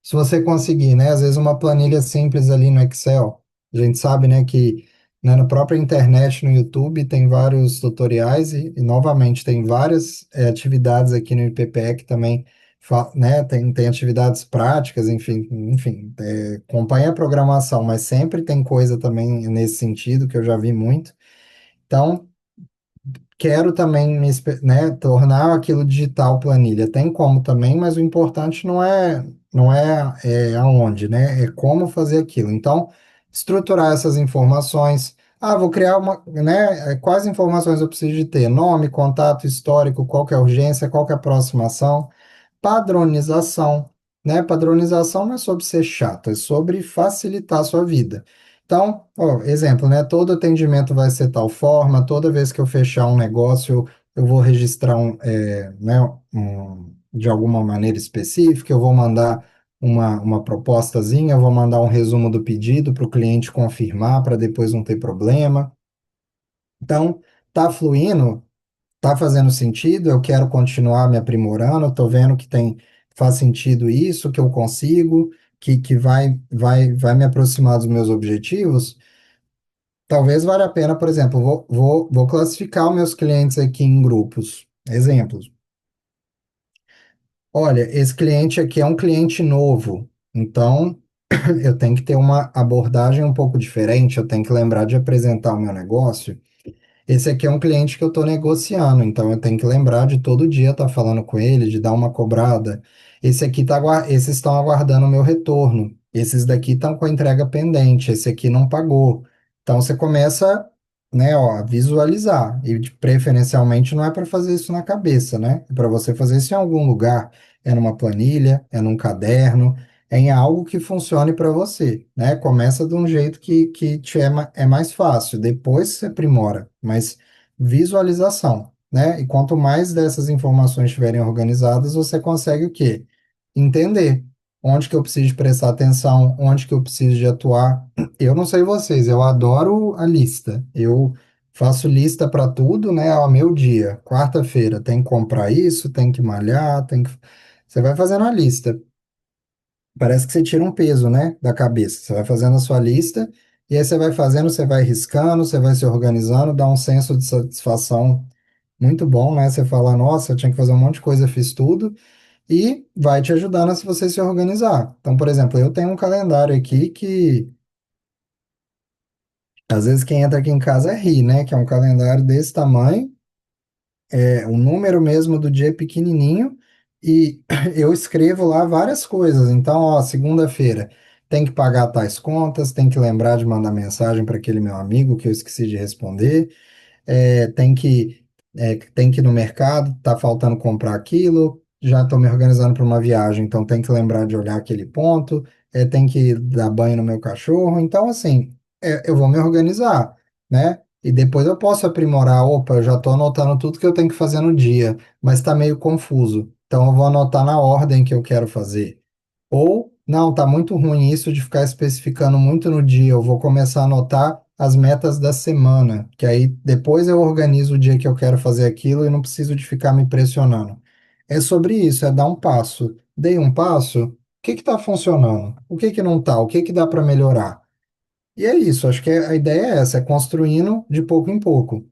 Se você conseguir, né? Às vezes uma planilha simples ali no Excel, a gente sabe, né, que né, na própria internet, no YouTube, tem vários tutoriais e novamente, tem várias atividades aqui no IPPE que também, né, tem atividades práticas, enfim, acompanha a programação, mas sempre tem coisa também nesse sentido que eu já vi muito. Então, quero também né, tornar aquilo digital planilha. Tem como também, mas o importante não é aonde, né? É como fazer aquilo. Então, estruturar essas informações. Ah, vou criar né? Quais informações eu preciso de ter? Nome, contato, histórico, qual que é a urgência, qual que é a aproximação. Padronização, né? Padronização não é sobre ser chato, é sobre facilitar a sua vida. Então, ó, exemplo, né? Todo atendimento vai ser tal forma, toda vez que eu fechar um negócio, eu vou registrar né, de alguma maneira específica, eu vou mandar uma propostazinha, eu vou mandar um resumo do pedido para o cliente confirmar, para depois não ter problema. Então, tá fluindo, tá fazendo sentido, eu quero continuar me aprimorando, eu tô vendo que faz sentido isso, que eu consigo, que vai me aproximar dos meus objetivos. Talvez valha a pena, por exemplo, vou classificar os meus clientes aqui em grupos. Exemplos. Olha, esse cliente aqui é um cliente novo, então eu tenho que ter uma abordagem um pouco diferente, eu tenho que lembrar de apresentar o meu negócio. Esse aqui é um cliente que eu estou negociando, então eu tenho que lembrar de todo dia estar falando com ele, de dar uma cobrada. Esses estão aguardando o meu retorno. Esses daqui estão com a entrega pendente. Esse aqui não pagou. Então você começa, né, ó, a visualizar. E preferencialmente não é para fazer isso na cabeça, né? É para você fazer isso em algum lugar. É numa planilha, é num caderno, é em algo que funcione para você, né? Começa de um jeito que é mais fácil, depois você aprimora, mas visualização, né? E quanto mais dessas informações estiverem organizadas, você consegue o quê? Entender onde que eu preciso prestar atenção, onde que eu preciso de atuar. Eu não sei vocês, eu adoro a lista. Eu faço lista para tudo, né? Ao meu dia. Quarta-feira tem que comprar isso, tem que malhar, tem que. Você vai fazendo a lista. Parece que você tira um peso, né, da cabeça. Você vai fazendo a sua lista e aí você vai fazendo, você vai riscando, você vai se organizando, dá um senso de satisfação muito bom, né? Você fala, nossa, eu tinha que fazer um monte de coisa, fiz tudo e vai te ajudando a se você se organizar. Então, por exemplo, eu tenho um calendário aqui que às vezes quem entra aqui em casa ri, né? Que é um calendário desse tamanho, o número mesmo do dia é pequenininho e eu escrevo lá várias coisas. Então, ó, segunda-feira tem que pagar tais contas, tem que lembrar de mandar mensagem para aquele meu amigo que eu esqueci de responder, tem que ir no mercado, tá faltando comprar aquilo, já estou me organizando para uma viagem, então tem que lembrar de olhar aquele ponto, tem que dar banho no meu cachorro, então assim, eu vou me organizar, né? E depois eu posso aprimorar, opa, eu já estou anotando tudo que eu tenho que fazer no dia, mas está meio confuso, então eu vou anotar na ordem que eu quero fazer. Ou, não, tá muito ruim isso de ficar especificando muito no dia. Eu vou começar a anotar as metas da semana, que aí depois eu organizo o dia que eu quero fazer aquilo e não preciso de ficar me pressionando. É sobre isso, é dar um passo. Dei um passo, o que que tá funcionando? O que que não tá? O que que dá para melhorar? E é isso, acho que a ideia é essa, é construindo de pouco em pouco.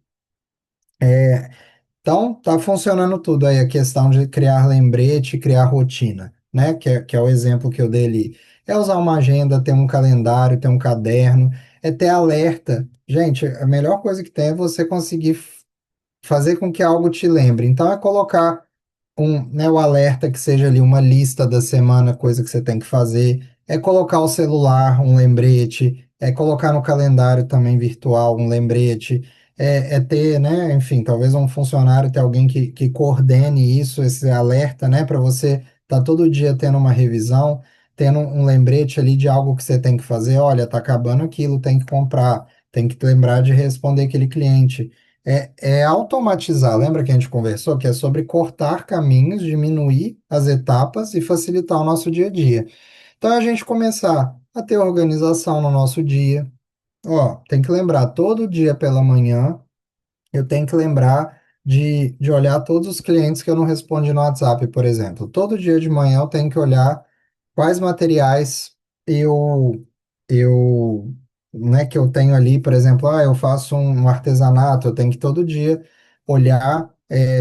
Então, tá funcionando tudo aí, a questão de criar lembrete, criar rotina, né? Que é o exemplo que eu dei ali. É usar uma agenda, ter um calendário, ter um caderno, é ter alerta. Gente, a melhor coisa que tem é você conseguir fazer com que algo te lembre. Então, é colocar né, o alerta que seja ali uma lista da semana, coisa que você tem que fazer, é colocar o celular, um lembrete, é colocar no calendário também virtual um lembrete, é ter, né, enfim, talvez um funcionário, ter alguém que coordene isso, esse alerta, né, para você estar todo dia tendo uma revisão, tendo um lembrete ali de algo que você tem que fazer, olha, tá acabando aquilo, tem que comprar, tem que lembrar de responder aquele cliente. É automatizar, lembra que a gente conversou que é sobre cortar caminhos, diminuir as etapas e facilitar o nosso dia a dia. Então, a gente começar a ter organização no nosso dia. Ó, tem que lembrar, todo dia pela manhã, eu tenho que lembrar de olhar todos os clientes que eu não respondi no WhatsApp, por exemplo. Todo dia de manhã eu tenho que olhar quais materiais eu né, que eu tenho ali, por exemplo, eu faço um artesanato, eu tenho que todo dia olhar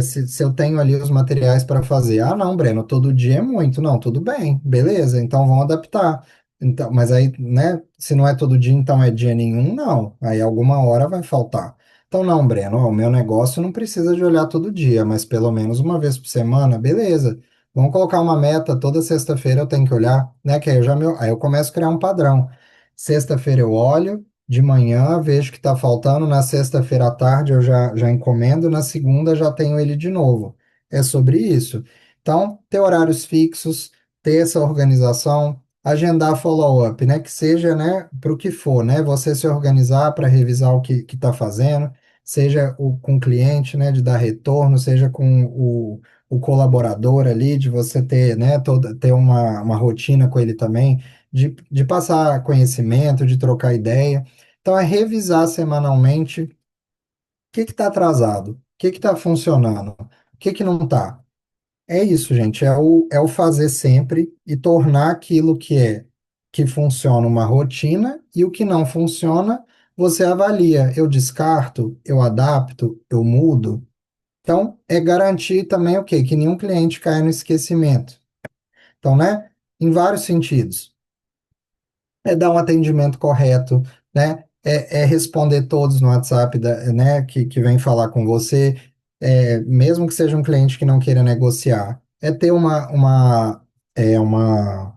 se eu tenho ali os materiais para fazer. Ah, não, Breno, todo dia é muito. Não, tudo bem, beleza, então vamos adaptar. Então, mas aí, né, se não é todo dia, então é dia nenhum, não. Aí alguma hora vai faltar. Então, não, Breno, ó, o meu negócio não precisa de olhar todo dia, mas pelo menos uma vez por semana, beleza. Vamos colocar uma meta, toda sexta-feira eu tenho que olhar, né? Que aí eu começo a criar um padrão. Sexta-feira eu olho, de manhã vejo que está faltando, na sexta-feira à tarde eu já encomendo, na segunda já tenho ele de novo. É sobre isso. Então, ter horários fixos, ter essa organização, agendar follow-up, né? Que seja, né, para o que for, né? Você se organizar para revisar o que está fazendo, seja com o cliente, né, de dar retorno, seja com o colaborador ali, de você ter, né, ter uma rotina com ele também, de passar conhecimento, de trocar ideia. Então, é revisar semanalmente o que está atrasado, o que está funcionando, o que não está. É isso, gente. É o fazer sempre e tornar aquilo que funciona uma rotina e o que não funciona, você avalia. Eu descarto, eu adapto, eu mudo. Então, é garantir também o quê? Que nenhum cliente caia no esquecimento. Então, né? Em vários sentidos é dar um atendimento correto, né? É responder todos no WhatsApp, né, que vem falar com você, mesmo que seja um cliente que não queira negociar. É ter uma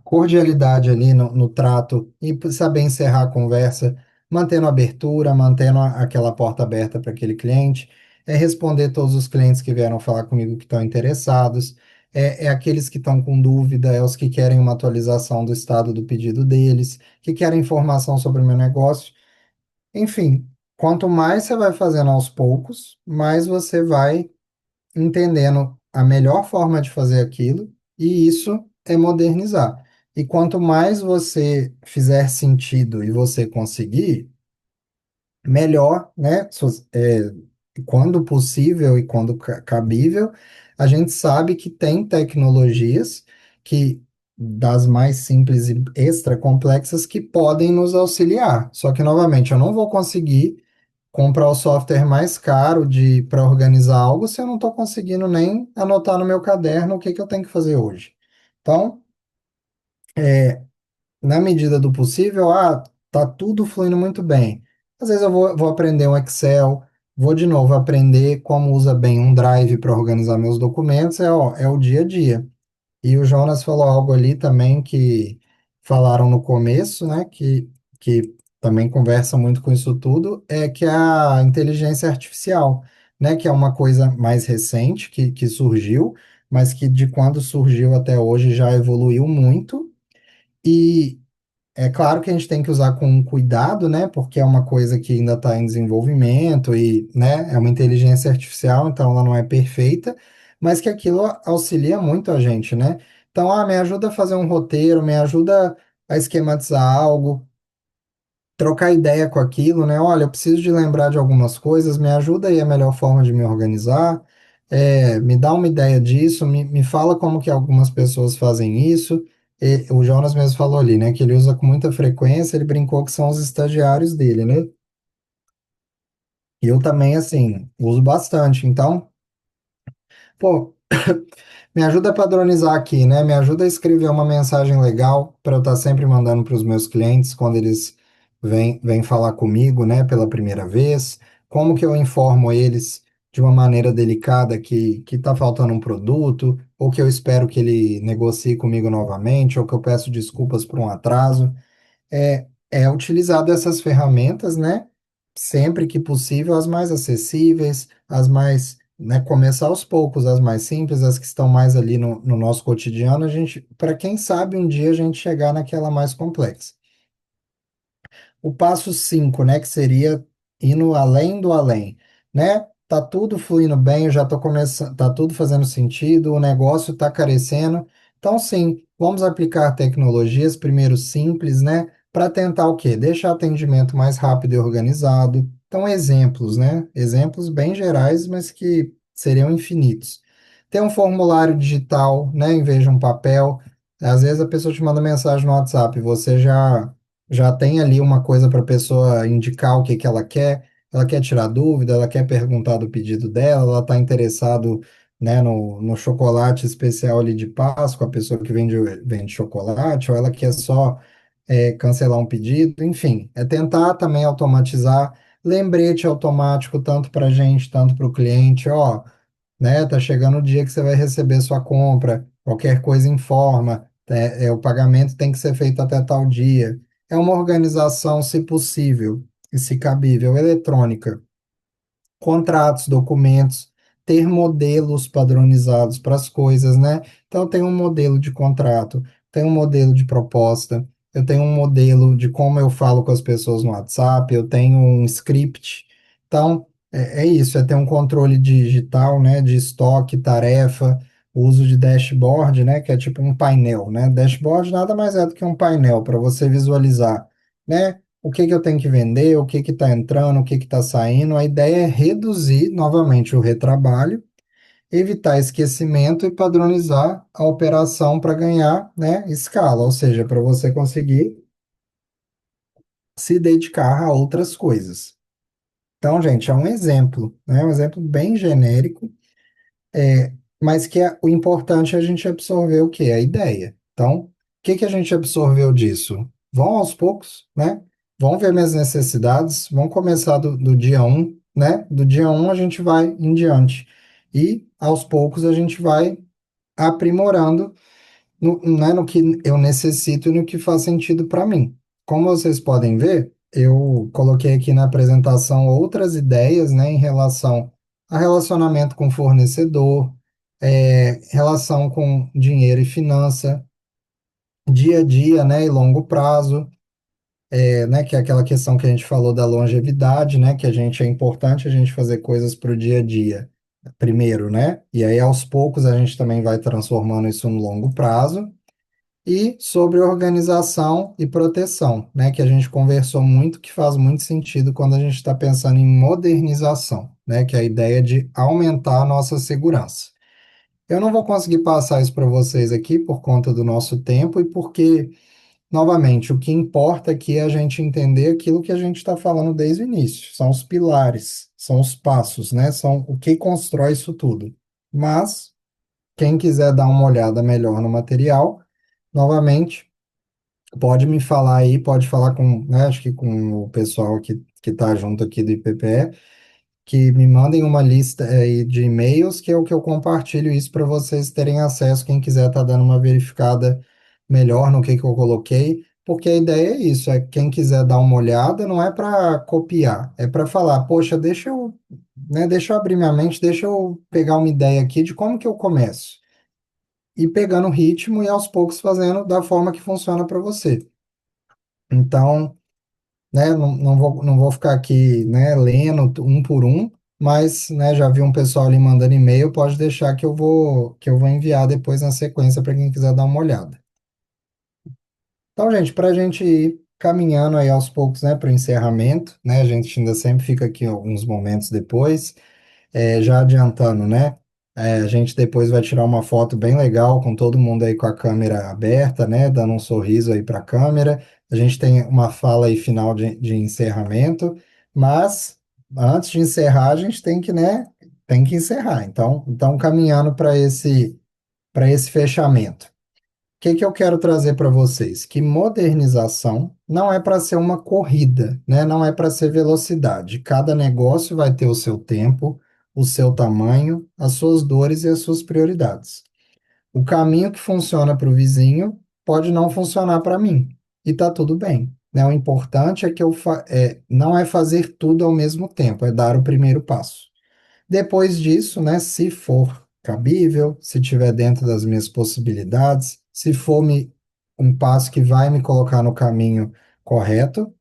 cordialidade ali no trato e saber encerrar a conversa, mantendo a abertura, mantendo aquela porta aberta para aquele cliente. É responder todos os clientes que vieram falar comigo que estão interessados. É aqueles que estão com dúvida, é os que querem uma atualização do estado do pedido deles, que querem informação sobre o meu negócio. Enfim, quanto mais você vai fazendo aos poucos, mais você vai entendendo a melhor forma de fazer aquilo, e isso é modernizar. E quanto mais você fizer sentido e você conseguir, melhor, né? Quando possível e quando cabível, a gente sabe que tem tecnologias que das mais simples e extra complexas que podem nos auxiliar. Só que, novamente, eu não vou conseguir comprar o software mais caro de para organizar algo se eu não estou conseguindo nem anotar no meu caderno o que que eu tenho que fazer hoje. Então, na medida do possível, tá tudo fluindo muito bem. Às vezes eu vou aprender um Excel, vou de novo aprender como usa bem um Drive para organizar meus documentos, é o dia a dia. E o Jonas falou algo ali também que falaram no começo, né, que também conversa muito com isso tudo, é que é a inteligência artificial, né, que é uma coisa mais recente que surgiu, mas que de quando surgiu até hoje já evoluiu muito. E é claro que a gente tem que usar com cuidado, né? Porque é uma coisa que ainda está em desenvolvimento e, né, é uma inteligência artificial, então ela não é perfeita, mas que aquilo auxilia muito a gente, né? Então, me ajuda a fazer um roteiro, me ajuda a esquematizar algo, trocar ideia com aquilo, né? Olha, eu preciso de lembrar de algumas coisas, me ajuda aí a melhor forma de me organizar, me dá uma ideia disso, me fala como que algumas pessoas fazem isso. E o Jonas mesmo falou ali, né, que ele usa com muita frequência, ele brincou que são os estagiários dele, né? E eu também, assim, uso bastante. Então, pô, me ajuda a padronizar aqui, né? Me ajuda a escrever uma mensagem legal para eu estar sempre mandando para os meus clientes quando eles vêm falar comigo, né, pela primeira vez. Como que eu informo eles de uma maneira delicada que está faltando um produto, ou que eu espero que ele negocie comigo novamente, ou que eu peço desculpas por um atraso. É utilizado essas ferramentas, né? Sempre que possível, as mais acessíveis, as mais, né? Começar aos poucos, as mais simples, as que estão mais ali no nosso cotidiano, a gente, para quem sabe um dia a gente chegar naquela mais complexa. O passo 5, né, que seria indo além do além, né? Tá tudo fluindo bem, eu já tô começando, tá tudo fazendo sentido, o negócio tá carecendo. Então, sim, vamos aplicar tecnologias, primeiro simples, né, para tentar o quê? Deixar o atendimento mais rápido e organizado. Então, exemplos, né? Exemplos bem gerais, mas que seriam infinitos. Ter um formulário digital, né, em vez de um papel. Às vezes a pessoa te manda mensagem no WhatsApp, você já tem ali uma coisa para a pessoa indicar o que que ela quer tirar dúvida, ela quer perguntar do pedido dela, ela está interessado, né, no chocolate especial ali de Páscoa, a pessoa que vende chocolate, ou ela quer só cancelar um pedido, enfim, é tentar também automatizar, lembrete automático tanto para a gente, tanto para o cliente, ó, né? Tá chegando o dia que você vai receber sua compra, qualquer coisa informa, o pagamento tem que ser feito até tal dia. É uma organização, se possível e se cabível, eletrônica, contratos, documentos, ter modelos padronizados para as coisas, né? Então, tem um modelo de contrato, tem um modelo de proposta, eu tenho um modelo de como eu falo com as pessoas no WhatsApp, eu tenho um script. Então, é isso, é ter um controle digital, né, de estoque, tarefa, o uso de dashboard, né, que é tipo um painel, né? Dashboard nada mais é do que um painel para você visualizar, né? O que que eu tenho que vender, o que que está entrando, o que que está saindo. A ideia é reduzir novamente o retrabalho, evitar esquecimento e padronizar a operação para ganhar, né, escala, ou seja, para você conseguir se dedicar a outras coisas. Então, gente, é um exemplo, né, um exemplo bem genérico, mas que o importante é a gente absorver o quê? A ideia. Então, o que que a gente absorveu disso? Vão aos poucos, né? Vão ver minhas necessidades, vão começar do dia um, né? Do dia um a gente vai em diante. E, aos poucos, a gente vai aprimorando né, no que eu necessito e no que faz sentido para mim. Como vocês podem ver, eu coloquei aqui na apresentação outras ideias, né, em relação a relacionamento com fornecedor, relação com dinheiro e finança, dia a dia, né, e longo prazo, né, que é aquela questão que a gente falou da longevidade, né, que a gente é importante a gente fazer coisas para o dia a dia primeiro, né, e aí aos poucos a gente também vai transformando isso no longo prazo. E sobre organização e proteção, né, que a gente conversou muito, que faz muito sentido quando a gente está pensando em modernização, né, que é a ideia de aumentar a nossa segurança. Eu não vou conseguir passar isso para vocês aqui por conta do nosso tempo e porque, novamente, o que importa aqui é a gente entender aquilo que a gente está falando desde o início. São os pilares, são os passos, né, são o que constrói isso tudo. Mas, quem quiser dar uma olhada melhor no material, novamente, pode me falar aí, pode falar com, né, acho que com o pessoal que está junto aqui do IPPE, que me mandem uma lista aí de e-mails, que é o que eu compartilho isso para vocês terem acesso, quem quiser estar dando uma verificada melhor no que eu coloquei, porque a ideia é isso, é quem quiser dar uma olhada, não é para copiar, é para falar, poxa, deixa eu abrir minha mente, deixa eu pegar uma ideia aqui de como que eu começo. E pegando o ritmo e aos poucos fazendo da forma que funciona para você. Então, né, não vou ficar aqui, né, lendo um por um, mas, né, já vi um pessoal ali mandando e-mail, pode deixar que eu vou enviar depois na sequência para quem quiser dar uma olhada. Então, gente, para a gente ir caminhando aí aos poucos, né, para o encerramento, né, a gente ainda sempre fica aqui alguns momentos depois. Já adiantando, né? A gente depois vai tirar uma foto bem legal com todo mundo aí com a câmera aberta, né? Dando um sorriso aí para a câmera. A gente tem uma fala aí final de encerramento, mas antes de encerrar, a gente tem que, né? Tem que encerrar. Então caminhando para esse fechamento. O que que eu quero trazer para vocês? Que modernização não é para ser uma corrida, né? Não é para ser velocidade. Cada negócio vai ter o seu tempo, o seu tamanho, as suas dores e as suas prioridades. O caminho que funciona para o vizinho pode não funcionar para mim. E tá tudo bem, né? O importante é que não é fazer tudo ao mesmo tempo, é dar o primeiro passo. Depois disso, né, se for cabível, se tiver dentro das minhas possibilidades, se for um passo que vai me colocar no caminho correto,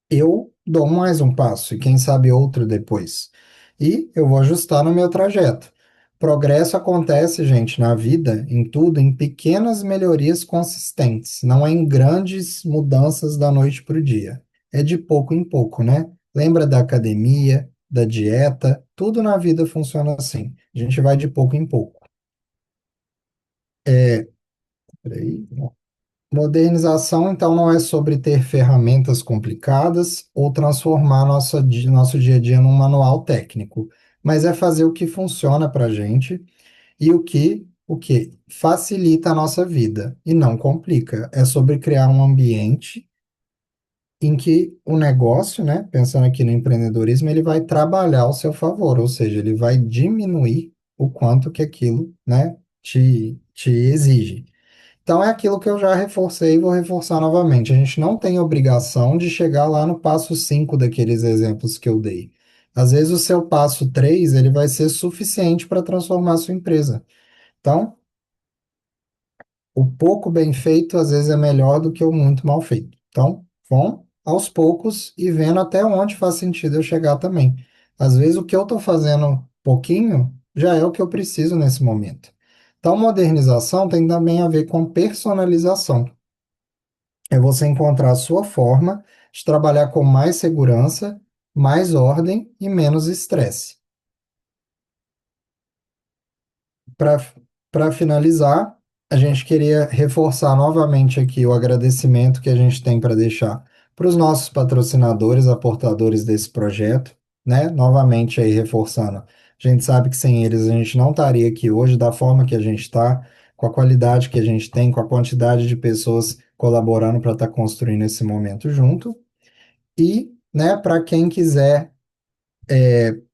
eu dou mais um passo e quem sabe outro depois. E eu vou ajustar no meu trajeto. Progresso acontece, gente, na vida, em tudo, em pequenas melhorias consistentes, não é em grandes mudanças da noite para o dia. É de pouco em pouco, né? Lembra da academia, da dieta? Tudo na vida funciona assim. A gente vai de pouco em pouco. Peraí. Modernização, então, não é sobre ter ferramentas complicadas ou transformar nosso dia a dia num manual técnico, mas é fazer o que funciona para a gente e o que facilita a nossa vida e não complica. É sobre criar um ambiente em que o negócio, né, pensando aqui no empreendedorismo, ele vai trabalhar ao seu favor, ou seja, ele vai diminuir o quanto que aquilo, né, te exige. Então é aquilo que eu já reforcei e vou reforçar novamente. A gente não tem obrigação de chegar lá no passo 5 daqueles exemplos que eu dei. Às vezes o seu passo 3 ele vai ser suficiente para transformar a sua empresa. Então, o pouco bem feito às vezes é melhor do que o muito mal feito. Então, vão aos poucos e vendo até onde faz sentido eu chegar também. Às vezes o que eu estou fazendo pouquinho já é o que eu preciso nesse momento. Então, modernização tem também a ver com personalização. É você encontrar a sua forma de trabalhar com mais segurança, mais ordem e menos estresse. Para para finalizar, a gente queria reforçar novamente aqui o agradecimento que a gente tem para deixar para os nossos patrocinadores, aportadores desse projeto, né? Novamente aí reforçando, a gente sabe que sem eles a gente não estaria aqui hoje da forma que a gente está, com a qualidade que a gente tem, com a quantidade de pessoas colaborando para estar construindo esse momento junto. E, né, para quem quiser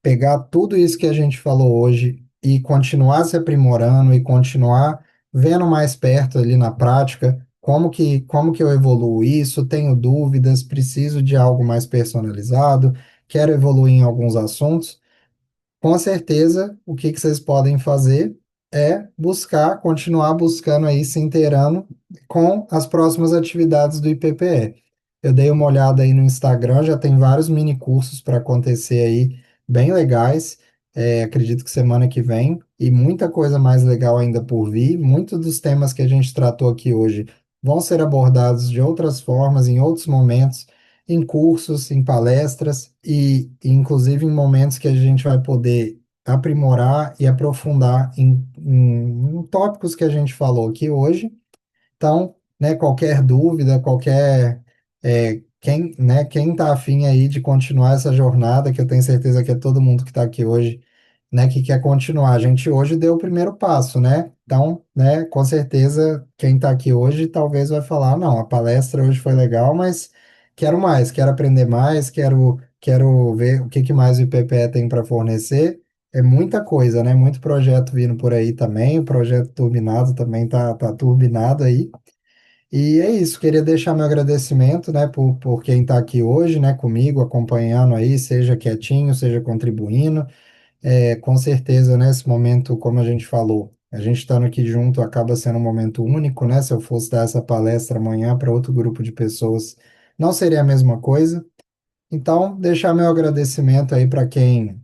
pegar tudo isso que a gente falou hoje e continuar se aprimorando e continuar vendo mais perto ali na prática como que eu evoluo isso, tenho dúvidas, preciso de algo mais personalizado, quero evoluir em alguns assuntos. Com certeza, o que que vocês podem fazer é buscar, continuar buscando aí, se inteirando com as próximas atividades do IPPE. Eu dei uma olhada aí no Instagram, já tem vários mini cursos para acontecer aí, bem legais. Acredito que semana que vem, e muita coisa mais legal ainda por vir. Muitos dos temas que a gente tratou aqui hoje vão ser abordados de outras formas, em outros momentos em cursos, em palestras e inclusive em momentos que a gente vai poder aprimorar e aprofundar em tópicos que a gente falou aqui hoje. Então, né, qualquer dúvida, quem está afim aí de continuar essa jornada, que eu tenho certeza que é todo mundo que está aqui hoje, né, que quer continuar. A gente hoje deu o primeiro passo, né? Então, né, com certeza quem está aqui hoje talvez vai falar, não, a palestra hoje foi legal, mas quero mais, quero aprender mais, quero ver o que que mais o IPPE tem para fornecer. É muita coisa, né? Muito projeto vindo por aí também. O projeto Turbinado também tá turbinado aí. E é isso, queria deixar meu agradecimento, né, por quem está aqui hoje, né, comigo, acompanhando aí, seja quietinho, seja contribuindo. Com certeza, né, esse momento, como a gente falou, a gente estando aqui junto acaba sendo um momento único, né? Se eu fosse dar essa palestra amanhã para outro grupo de pessoas, não seria a mesma coisa. Então, deixar meu agradecimento aí para quem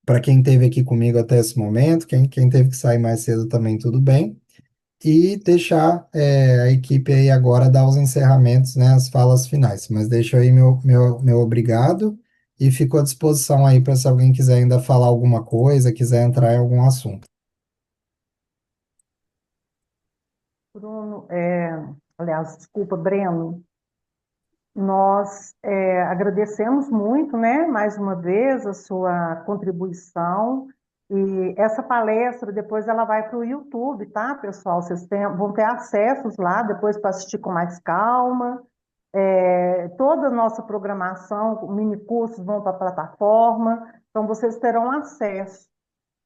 esteve aqui comigo até esse momento, quem teve que sair mais cedo também, tudo bem. E deixar a equipe aí agora dar os encerramentos, né, as falas finais. Mas deixo aí meu obrigado e fico à disposição aí para se alguém quiser ainda falar alguma coisa, quiser entrar em algum assunto. Bruno, aliás, desculpa, Breno, nós agradecemos muito, né, mais uma vez, a sua contribuição. E essa palestra, depois ela vai para o YouTube, tá, pessoal? Vocês vão ter acessos lá depois para assistir com mais calma. Toda a nossa programação, mini cursos vão para a plataforma, então vocês terão acesso,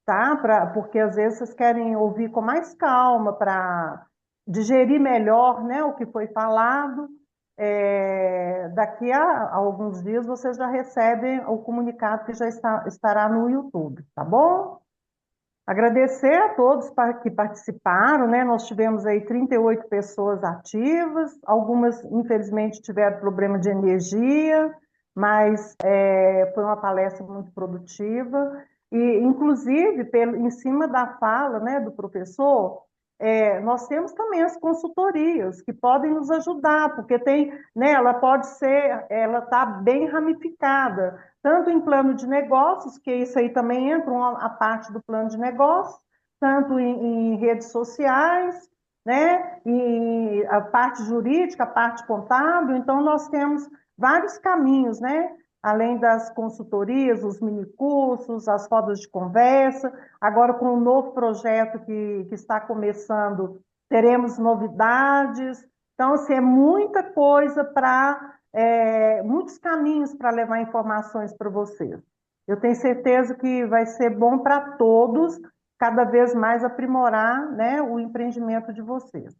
tá? Porque às vezes vocês querem ouvir com mais calma para digerir melhor, né, o que foi falado. Daqui a alguns dias vocês já recebem o comunicado que já estará no YouTube, tá bom? Agradecer a todos que participaram, né? Nós tivemos aí 38 pessoas ativas, algumas, infelizmente, tiveram problema de energia, mas foi uma palestra muito produtiva. E, inclusive, em cima da fala, né, do professor, nós temos também as consultorias que podem nos ajudar, porque tem, né, ela está bem ramificada tanto em plano de negócios, que isso aí também entra a parte do plano de negócios, tanto em redes sociais, né? E a parte jurídica, a parte contábil. Então, nós temos vários caminhos, né? Além das consultorias, os minicursos, as rodas de conversa. Agora, com o novo projeto que está começando, teremos novidades. Então, assim, é muita coisa para muitos caminhos para levar informações para vocês. Eu tenho certeza que vai ser bom para todos, cada vez mais aprimorar, né, o empreendimento de vocês.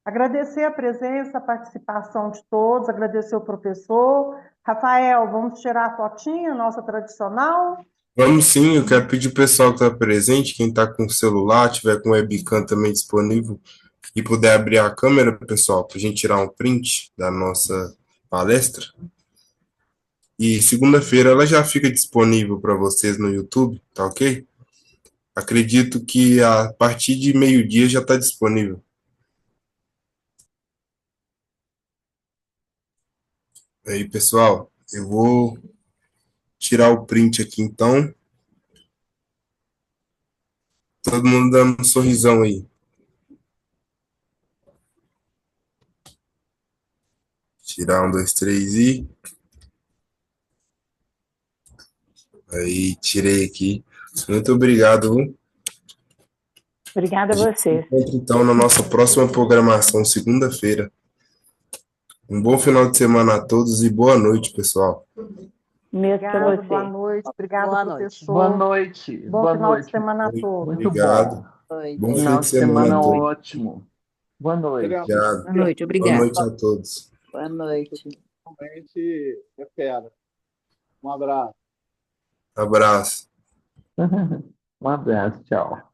Agradecer a presença, a participação de todos, agradecer o professor. Rafael, vamos tirar a fotinha, nossa tradicional? Vamos sim, eu quero pedir o pessoal que está presente, quem está com o celular, tiver com o webcam também disponível, e puder abrir a câmera, pessoal, para a gente tirar um print da nossa palestra. E segunda-feira ela já fica disponível para vocês no YouTube, tá ok? Acredito que a partir de meio-dia já está disponível. Aí, pessoal, eu vou tirar o print aqui então. Todo mundo dando um sorrisão aí. Tirar um, dois, três e. Aí, tirei aqui. Muito obrigado, viu? Obrigada a A gente se você. encontra então na nossa próxima programação, segunda-feira. Um bom final de semana a todos e boa noite, pessoal. Mesmo para Obrigada, você. boa noite. Obrigada, Boa noite. professor. Boa noite. Bom Boa final de noite. semana a todos. Muito Obrigado. bom. Bom fim Final de de semana a semana todos. ótimo. Boa noite. Obrigado. Boa noite, Boa obrigada. noite a todos. Boa noite. Realmente é fera. Um abraço. Abraço. Um abraço. Tchau.